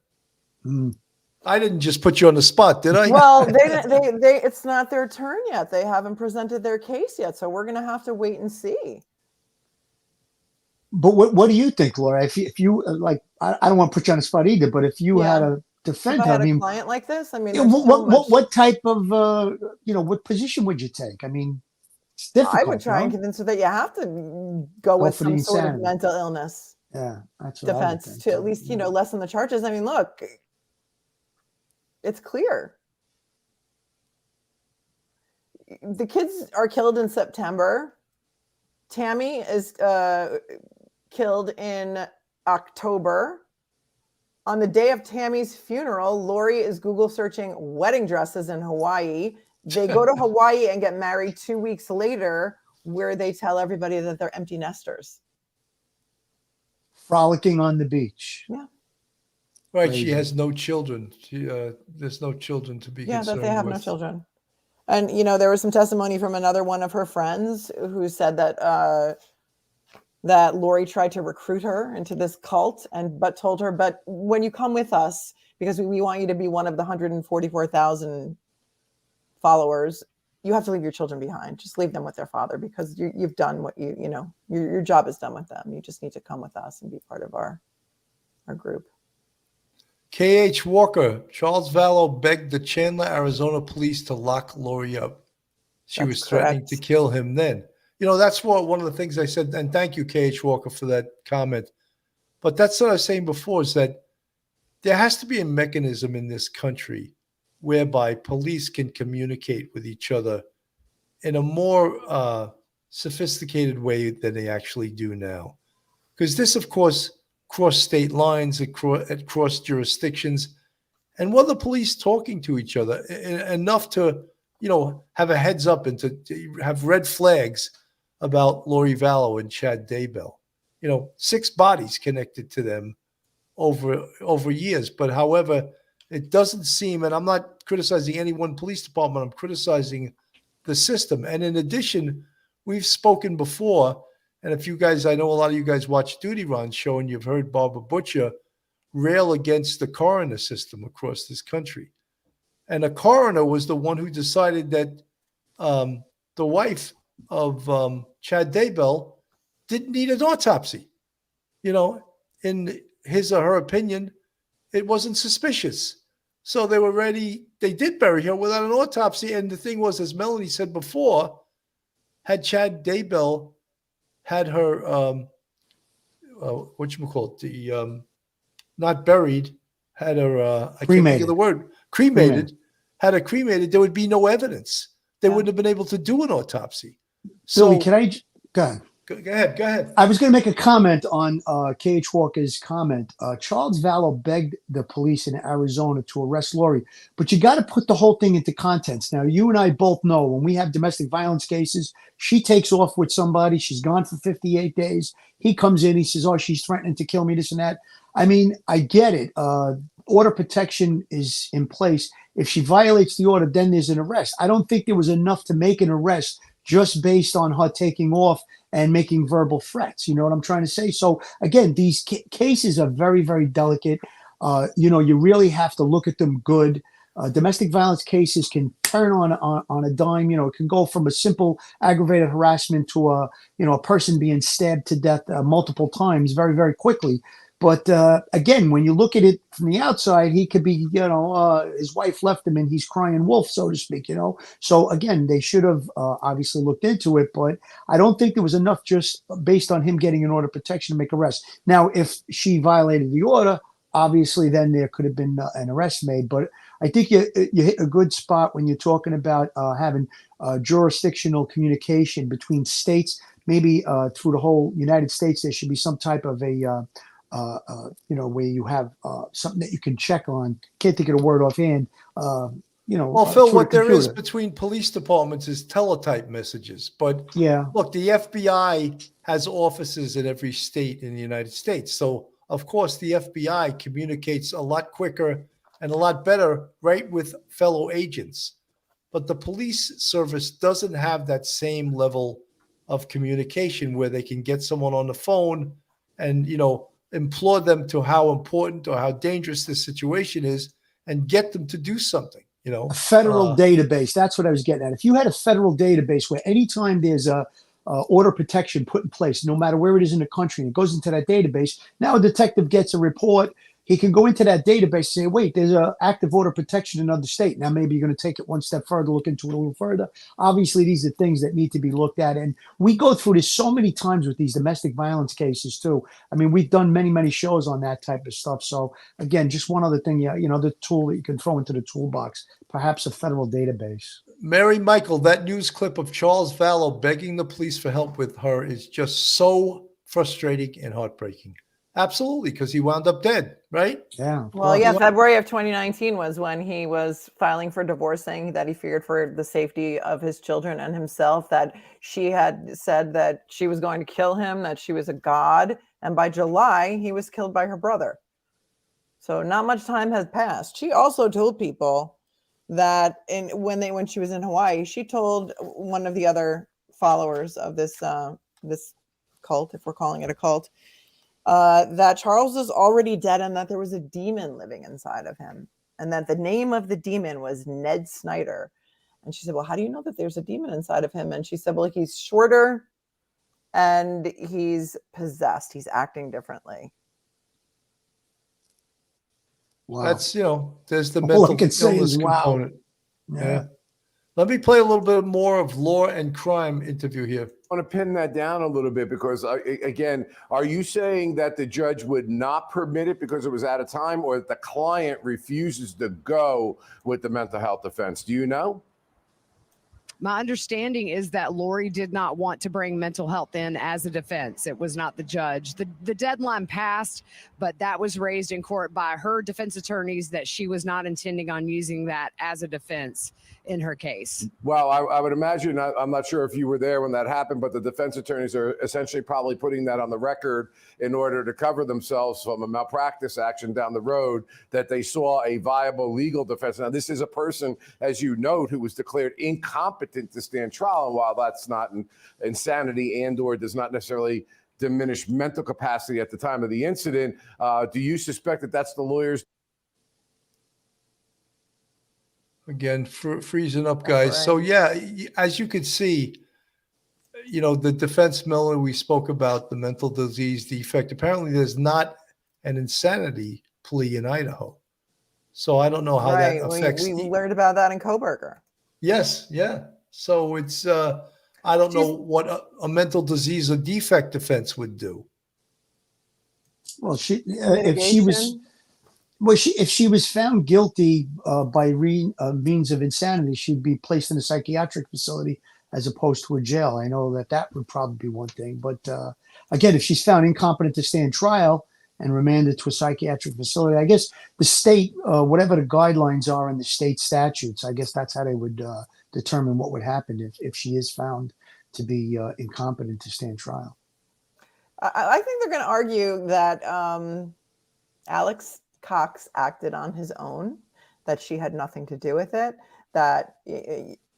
I didn't just put you on the spot, did I? Well, they it's not their turn yet. They haven't presented their case yet, so we're going to have to wait and see. But what do you think, Laura? If you like, I don't want to put you on the spot either, but if you had a defend if I her, had I mean, a client like this, I mean, you know, what type of you know, what position would you take? I mean, it's difficult. I would try and convince her that you have to go with some sort of mental illness. Yeah, that's what defense to at least, you know, lessen the charges. I mean, look, it's clear. The kids are killed in September. Tammy is killed in October. On the day of Tammy's funeral, Lori is Google searching wedding dresses in Hawaii. They go to Hawaii and get married 2 weeks later, where they tell everybody that they're empty nesters. Frolicking on the beach. Yeah. Right. Crazy. She has no children. There's no children to be concerned that they have with. no children. And, you know, there was some testimony from another one of her friends who said that that Lori tried to recruit her into this cult, but told her, but when you come with us, because we want you to be one of the 144,000 followers, you have to leave your children behind. Just leave them with their father, because you've done what you know, your job is done with them. You just need to come with us and be part of our group. K.H. Walker, Charles Vallow begged the Chandler, Arizona police to lock Lori up. She was threatening to kill him then. You know, that's one of the things I said, and thank you, K.H. Walker, for that comment. But that's what I was saying before, is that there has to be a mechanism in this country whereby police can communicate with each other in a more sophisticated way than they actually do now. Because this, of course, crossed state lines, it crossed jurisdictions, and were the police talking to each other enough to, have a heads up and to have red flags about Lori Vallow and Chad Daybell? 6 bodies connected to them over years. But however, it doesn't seem, and I'm not criticizing any one police department, I'm criticizing the system. And in addition, we've spoken before, and if you guys, I know a lot of you guys watch Duty Ron's show, and you've heard Barbara Butcher rail against the coroner system across this country. And a coroner was the one who decided that the wife of Chad Daybell didn't need an autopsy. In his or her opinion, it wasn't suspicious. So they did bury her without an autopsy. And the thing was, as Melanie said before, had Chad Daybell had her, not buried, had her, I can't think of the word, cremated, had her cremated, there would be no evidence. They wouldn't have been able to do an autopsy. So, Billy, can I go ahead? Go ahead. I was going to make a comment on K.H. Walker's comment. Charles Vallow begged the police in Arizona to arrest Lori, but you got to put the whole thing into context. Now, you and I both know when we have domestic violence cases, she takes off with somebody. She's gone for 58 days. He comes in. He says, oh, she's threatening to kill me, this and that. I mean, I get it. Order protection is in place. If she violates the order, then there's an arrest. I don't think there was enough to make an arrest just based on her taking off and making verbal threats. You know what I'm trying to say? So again, these cases are very, very delicate. You really have to look at them good. Domestic violence cases can turn on a dime. It can go from a simple aggravated harassment to a person being stabbed to death multiple times very, very quickly. But again, when you look at it from the outside, he could be, his wife left him and he's crying wolf, so to speak, So again, they should have obviously looked into it, but I don't think there was enough just based on him getting an order of protection to make arrest. Now, if she violated the order, obviously then there could have been an arrest made. But I think you hit a good spot when you're talking about having jurisdictional communication between states. Maybe through the whole United States, there should be some type of a where you have something that you can check on. Can't think of the word offhand. Well, Phil, what there is between police departments is teletype messages. But look, the FBI has offices in every state in the United States. So, of course, the FBI communicates a lot quicker and a lot better, right, with fellow agents. But the police service doesn't have that same level of communication where they can get someone on the phone and, implore them to how important or how dangerous this situation is and get them to do something, A federal database. That's what I was getting at. If you had a federal database where anytime there's a order of protection put in place, no matter where it is in the country, and it goes into that database, now a detective gets a report. He can go into that database and say, wait, there's an active order of protection in another state. Now, maybe you're going to take it one step further, look into it a little further. Obviously, these are things that need to be looked at. And we go through this so many times with these domestic violence cases, too. I mean, we've done many, many shows on that type of stuff. So, again, just one other thing, the tool that you can throw into the toolbox, perhaps a federal database. Mary Michael, that news clip of Charles Vallow begging the police for help with her is just so frustrating and heartbreaking. Absolutely, because he wound up dead, right? Yeah. Well, February of 2019 was when he was filing for divorce, saying that he feared for the safety of his children and himself, that she had said that she was going to kill him, that she was a god. And by July, he was killed by her brother. So not much time has passed. She also told people that when she was in Hawaii, she told one of the other followers of this cult, if we're calling it a cult, that Charles was already dead and that there was a demon living inside of him, and that the name of the demon was Ned Snyder. And she said, well, how do you know that there's a demon inside of him? And she said, well, he's shorter and he's possessed. He's acting differently. Wow. That's, there's the mental illness component. Yeah. Let me play a little bit more of Law and Crime interview here. I want to pin that down a little bit because, again, are you saying that the judge would not permit it because it was out of time, or that the client refuses to go with the mental health defense? Do you know? My understanding is that Lori did not want to bring mental health in as a defense. It was not the judge. The deadline passed, but that was raised in court by her defense attorneys that she was not intending on using that as a defense in her case. Well, I would imagine, I'm not sure if you were there when that happened, but the defense attorneys are essentially probably putting that on the record in order to cover themselves from a malpractice action down the road, that they saw a viable legal defense. Now, this is a person, as you note, who was declared incompetent to stand trial. And while that's not insanity and or does not necessarily diminish mental capacity at the time of the incident, do you suspect that that's the lawyer's? Again, freezing up, guys. right. So yeah, as you could see, the defense Miller, we spoke about the mental disease defect. Apparently there's not an insanity plea in Idaho. So I don't know how that affects. We learned about that in Koberger. Yes. Yeah. So it's, I don't know what a mental disease or defect defense would do. Well, if she was found guilty by means of insanity, she'd be placed in a psychiatric facility as opposed to a jail. I know that would probably be one thing. But again, if she's found incompetent to stand trial and remanded to a psychiatric facility, I guess the state, whatever the guidelines are in the state statutes, I guess that's how they would determine what would happen if she is found to be incompetent to stand trial. I think they're going to argue that Alex Cox acted on his own, that she had nothing to do with it, that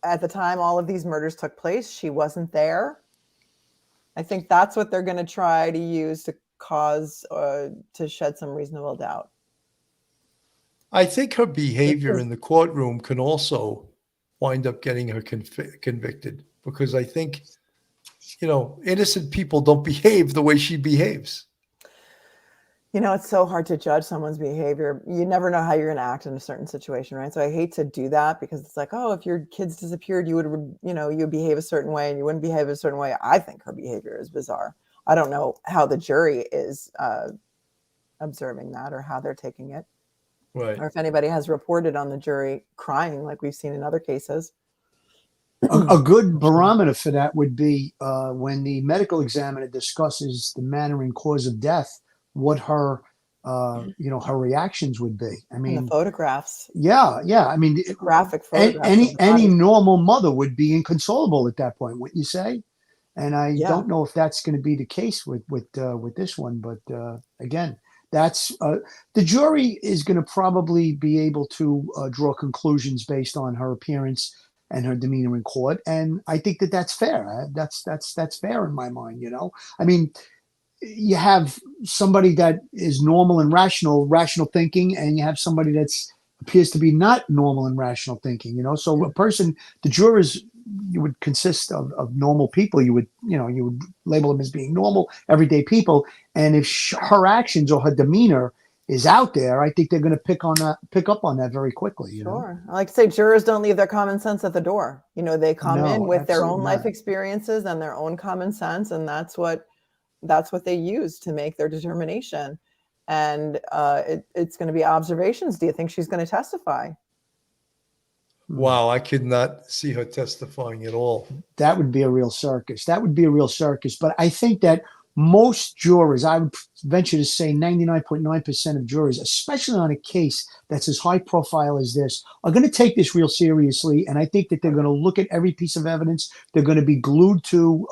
at the time all of these murders took place, she wasn't there. I think that's what they're going to try to use to cause to shed some reasonable doubt. I think her behavior in the courtroom can also wind up getting her convicted, because I think, innocent people don't behave the way she behaves. It's so hard to judge someone's behavior. You never know how you're going to act in a certain situation, right? So I hate to do that, because it's like, oh, if your kids disappeared, you would, you behave a certain way and you wouldn't behave a certain way. I think her behavior is bizarre. I don't know how the jury is observing that or how they're taking it. Right. Or if anybody has reported on the jury crying like we've seen in other cases. A good barometer for that would be when the medical examiner discusses the manner and cause of death, what her, her reactions would be. I mean, and the photographs. Yeah. I mean, graphic photographs. Any normal mother would be inconsolable at that point, wouldn't you say? And I don't know if that's going to be the case with this one, but again, that's the jury is going to probably be able to draw conclusions based on her appearance and her demeanor in court, and I think that's fair. That's fair in my mind. I mean, you have somebody that is normal and rational thinking, and you have somebody that's appears to be not normal and rational thinking. So a person, the jurors, you would consist of normal people. You would label them as being normal, everyday people. And if her actions or her demeanor is out there, I think they're going to pick up on that very quickly. Sure. I like to say jurors don't leave their common sense at the door. They come in with their own life experiences and their own common sense, and that's what they use to make their determination. And it's going to be observations. Do you think she's going to testify? Wow, I could not see her testifying at all. That would be a real circus. But I think that most jurors, I would venture to say 99.9% of jurors, especially on a case that's as high profile as this, are going to take this real seriously. And I think that they're going to look at every piece of evidence. They're going to be glued to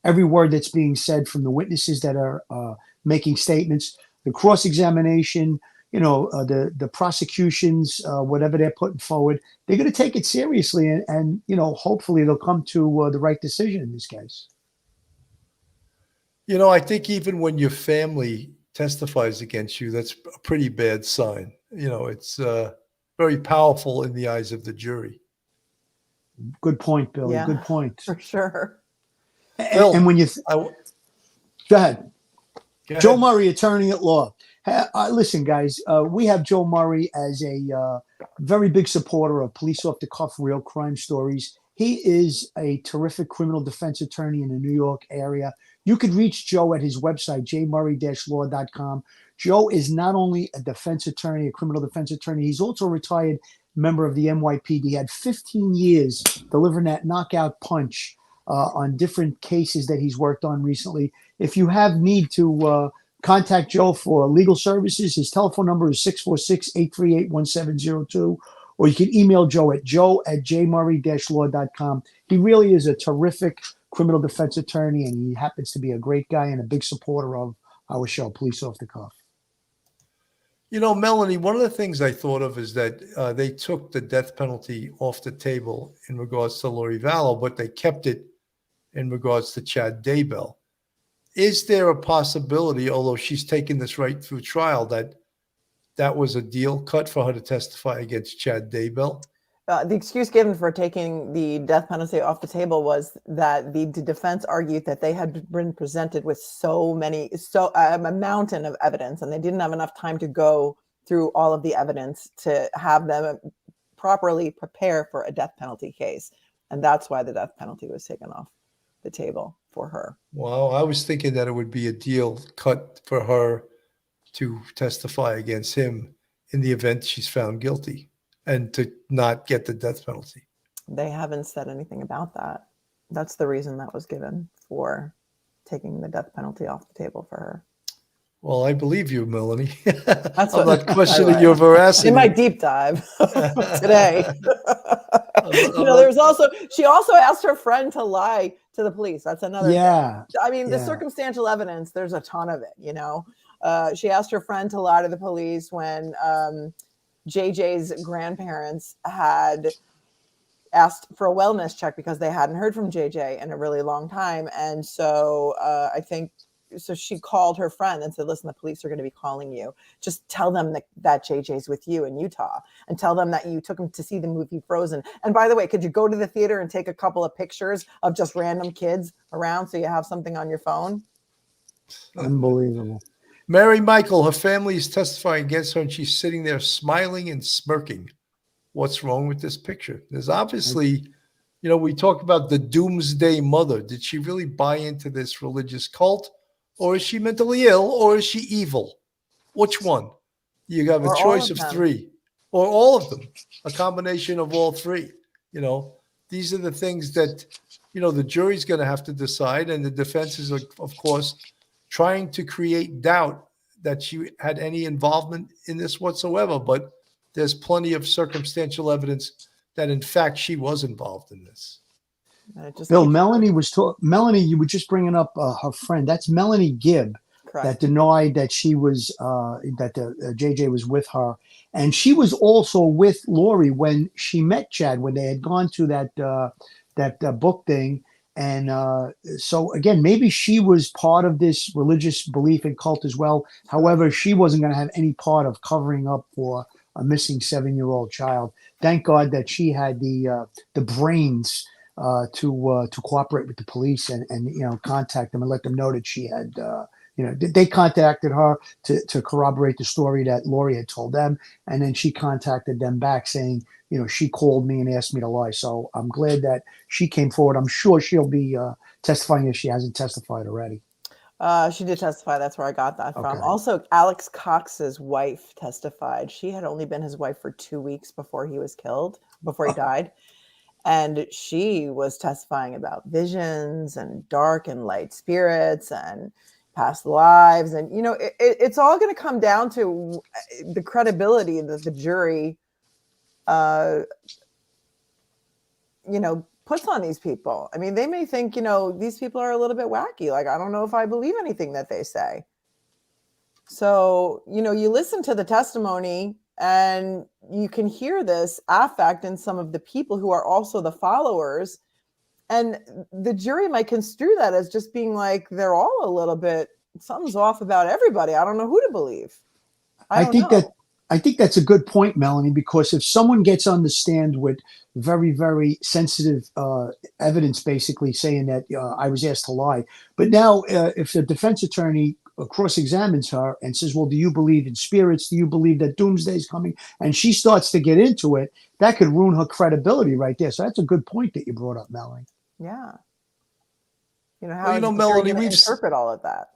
every word that's being said from the witnesses that are making statements, the cross-examination, the prosecutions, whatever they're putting forward. They're going to take it seriously, and hopefully they'll come to the right decision in this case. I think even when your family testifies against you, that's a pretty bad sign. It's very powerful in the eyes of the jury. Good point, Billy. Yeah, good point. For sure. Bill, and when you go ahead. Joe Murray, attorney at law. Listen, guys, we have Joe Murray as a very big supporter of Police Off the Cuff Real Crime Stories. He is a terrific criminal defense attorney in the New York area. You could reach Joe at his website, jmurray-law.com. Joe is not only a defense attorney, a criminal defense attorney, he's also a retired member of the NYPD, had 15 years delivering that knockout punch on different cases that he's worked on recently. If you have need to contact Joe for legal services, his telephone number is 646-838-1702, or you can email Joe at joe@jmurray-law.com. He really is a terrific criminal defense attorney, and he happens to be a great guy and a big supporter of our show, Police Off the Cuff. You know, Melanie, one of the things I thought of is that they took the death penalty off the table in regards to Lori Vallow, but they kept it in regards to Chad Daybell. Is there a possibility, although she's taken this right through trial, that that was a deal cut for her to testify against Chad Daybell? The excuse given for taking the death penalty off the table was that the defense argued that they had been presented with a mountain of evidence, and they didn't have enough time to go through all of the evidence to have them properly prepare for a death penalty case. And that's why the death penalty was taken off the table for her. Well, I was thinking that it would be a deal cut for her to testify against him in the event she's found guilty and to not get the death penalty. They haven't said anything about that. That's the reason that was given for taking the death penalty off the table for her. Well, I believe you, Melanie. That's I'm not questioning your veracity. In my deep dive today. She also asked her friend to lie to the police. That's another thing. I mean, the circumstantial evidence, there's a ton of it, you know. She asked her friend to lie to the police when JJ's grandparents had asked for a wellness check because they hadn't heard from JJ in a really long time. And so so she called her friend and said, listen, the police are going to be calling you. Just tell them that JJ's with you in Utah, and tell them that you took him to see the movie Frozen. And by the way, could you go to the theater and take a couple of pictures of just random kids around so you have something on your phone? Unbelievable. Mary Michael, her family is testifying against her, and she's sitting there smiling and smirking. What's wrong with this picture? There's obviously, you know, we talk about the Doomsday mother. Did she really buy into this religious cult? Or is she mentally ill, or is she evil? Which one? You have a choice of three, or all of them, a combination of all three. You know, these are the things that, you know, the jury's going to have to decide. And the defense is, of course, trying to create doubt that she had any involvement in this whatsoever. But there's plenty of circumstantial evidence that, in fact, she was involved in this. Bill, Melanie you were just bringing up her friend. That's Melanie Gibb. Correct. That denied that she was, JJ was with her. And she was also with Lori when she met Chad, when they had gone to that book thing. And so, again, maybe she was part of this religious belief and cult as well. However, she wasn't going to have any part of covering up for a missing 7-year-old child. Thank God that she had the brains to cooperate with the police and you know, contact them and let them know that she had you know, they contacted her to corroborate the story that Lori had told them, and then she contacted them back saying, you know, she called me and asked me to lie. So I'm glad that she came forward. I'm sure she'll be testifying if she hasn't testified already. She did testify. That's where I got that from. Also, Alex Cox's wife testified. She had only been his wife for 2 weeks before he was killed, before he died. And she was testifying about visions and dark and light spirits and past lives. And, you know, it's all going to come down to the credibility that the jury, you know, puts on these people. I mean, they may think, you know, these people are a little bit wacky. Like, I don't know if I believe anything that they say. So, you know, you listen to the testimony and you can hear this affect in some of the people who are also the followers. And the jury might construe that as just being like, they're all a little bit, something's off about everybody. I don't know who to believe. I think that's a good point, Melanie, because if someone gets on the stand with very, very sensitive evidence, basically saying that I was asked to lie, but now if the defense attorney cross-examines her and says, well, do you believe in spirits? Do you believe that Doomsday is coming? And she starts to get into it, that could ruin her credibility right there. So that's a good point that you brought up, Melanie. Yeah. You know, how Melanie, we interpret all of that.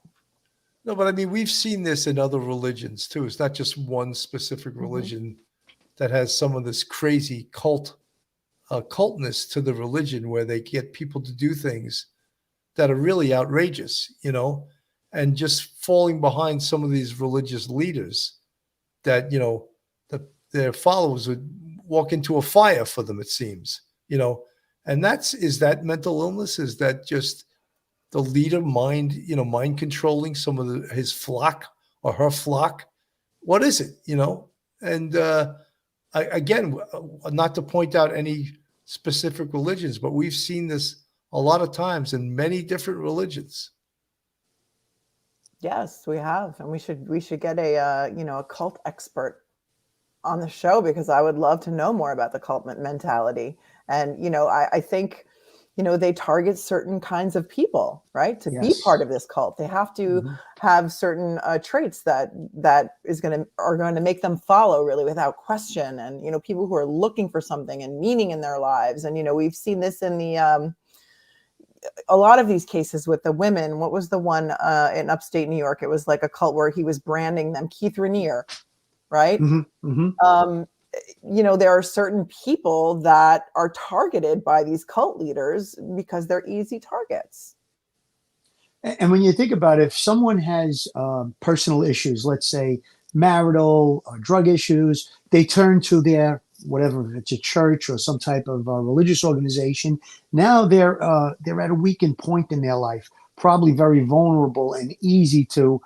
No, but I mean, we've seen this in other religions too. It's not just one specific religion that has some of this crazy cultness to the religion, where they get people to do things that are really outrageous, and just falling behind some of these religious leaders that, their followers would walk into a fire for them, it seems, and is that mental illness? Is that just the leader mind controlling some of his flock or her flock? What is it, And again, not to point out any specific religions, but we've seen this a lot of times in many different religions. Yes, we have, and we should get a cult expert on the show, because I would love to know more about the cult mentality. And I think they target certain kinds of people, right, to be part of this cult. They have to have certain traits that are going to make them follow really without question, and people who are looking for something and meaning in their lives. And we've seen this in the a lot of these cases with the women. What was the one in upstate New York? It was like a cult where he was branding them Keith Raniere, right? There are certain people that are targeted by these cult leaders because they're easy targets. And when you think about it, if someone has personal issues, let's say marital or drug issues, they turn to their, whatever, if it's a church or some type of religious organization. Now they're at a weakened point in their life, probably very vulnerable and easy to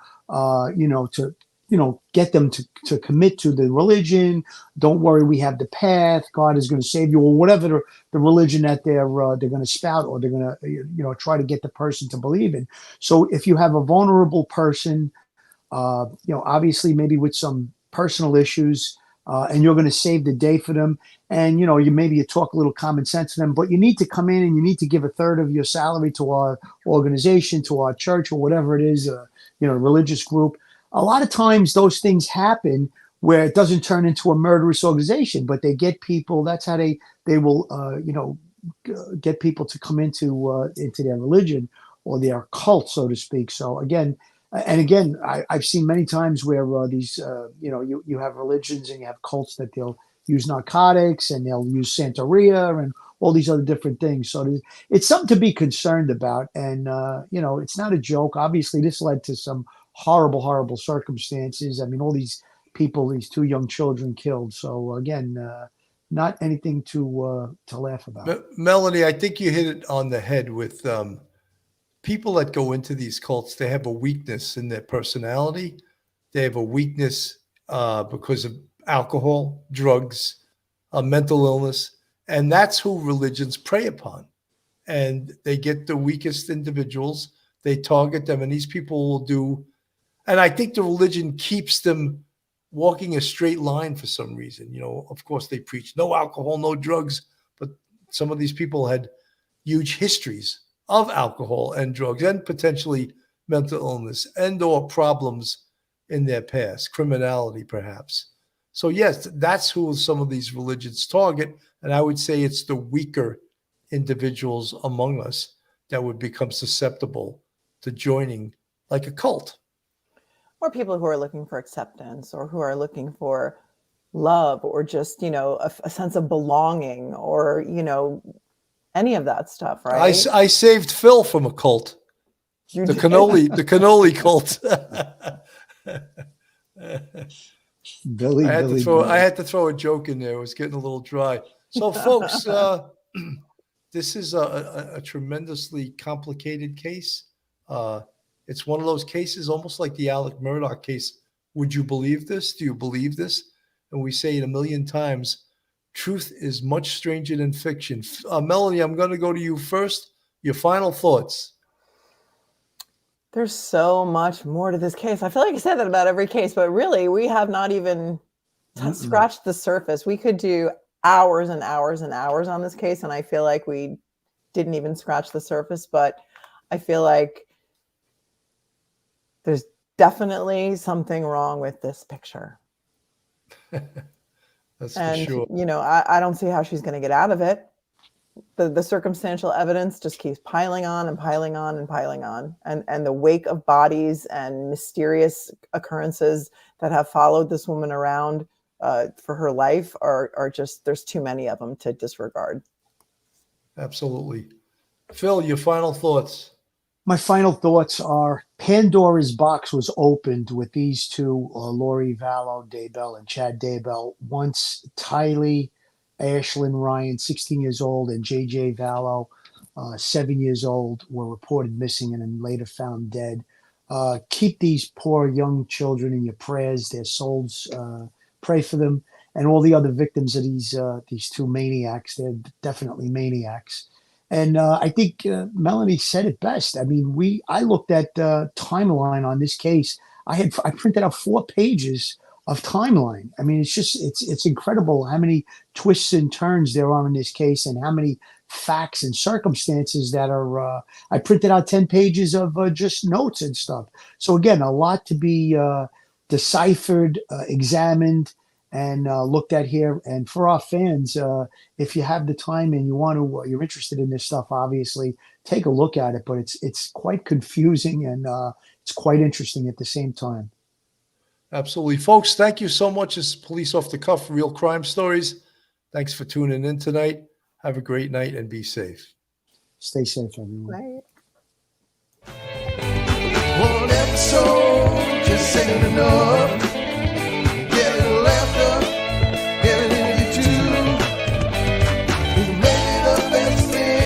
get them to commit to the religion. Don't worry, we have the path. God is going to save you, or whatever the religion that they're going to spout, or they're going to try to get the person to believe in. So if you have a vulnerable person, obviously maybe with some personal issues, and you're going to save the day for them, and you talk a little common sense to them, but you need to come in and you need to give a third of your salary to our organization, to our church, or whatever it is, religious group. A lot of times those things happen where it doesn't turn into a murderous organization, but they get people. That's how they will get people to come into their religion or their cult, so to speak. So again, I've seen many times where these you have religions and you have cults that they'll use narcotics and they'll use Santeria and all these other different things. So it's something to be concerned about, and it's not a joke. Obviously, this led to some horrible circumstances. I mean, all these people, these 2 young children killed. So again, not anything to laugh about. Melanie, I think you hit it on the head with people that go into these cults. They have a weakness in their personality. They have a weakness because of alcohol, drugs, mental illness, and that's who religions prey upon. And they get the weakest individuals. They target them, and these people will do. And I think the religion keeps them walking a straight line for some reason. Of course, they preach no alcohol, no drugs, but some of these people had huge histories of alcohol and drugs and potentially mental illness and or problems in their past, criminality perhaps. So yes, that's who some of these religions target. And I would say it's the weaker individuals among us that would become susceptible to joining like a cult. Or people who are looking for acceptance, or who are looking for love, or just, a sense of belonging, or, any of that stuff, right? I saved Phil from a cult. The cannoli cult. Billy. I had to throw a joke in there. It was getting a little dry. So folks, this is a tremendously complicated case. It's one of those cases, almost like the Alex Murdaugh case. Would you believe this? Do you believe this? And we say it a million times. Truth is much stranger than fiction. Melanie, I'm going to go to you first. Your final thoughts. There's so much more to this case. I feel like I said that about every case, but really, we have not even scratched the surface. We could do hours and hours and hours on this case, and I feel like we didn't even scratch the surface. But I feel like there's definitely something wrong with this picture. That's and, for sure. I don't see how she's going to get out of it. The circumstantial evidence just keeps piling on and piling on and piling on. And the wake of bodies and mysterious occurrences that have followed this woman around for her life are just, there's too many of them to disregard. Absolutely. Phil, your final thoughts. My final thoughts are Pandora's box was opened with these two, Lori Vallow, Daybell, and Chad Daybell. Once Tylee, Ashlyn Ryan, 16 years old, and JJ Vallow, 7 years old, were reported missing and then later found dead. Keep these poor young children in your prayers, their souls. Pray for them and all the other victims of these two maniacs. They're definitely maniacs. And I think Melanie said it best. I mean, I looked at the timeline on this case. I printed out 4 pages of timeline. I mean, it's incredible how many twists and turns there are in this case, and how many facts and circumstances that are. I printed out 10 pages of just notes and stuff. So again, a lot to be deciphered, examined, and looked at here. And for our fans, if you have the time and you're interested in this stuff, obviously take a look at it. But it's quite confusing and it's quite interesting at the same time. Absolutely. Folks, thank you so much. This is Police Off the Cuff, Real Crime Stories. Thanks for tuning in tonight. Have a great night and be safe. Stay safe, everyone. Right. One episode just ain't enough.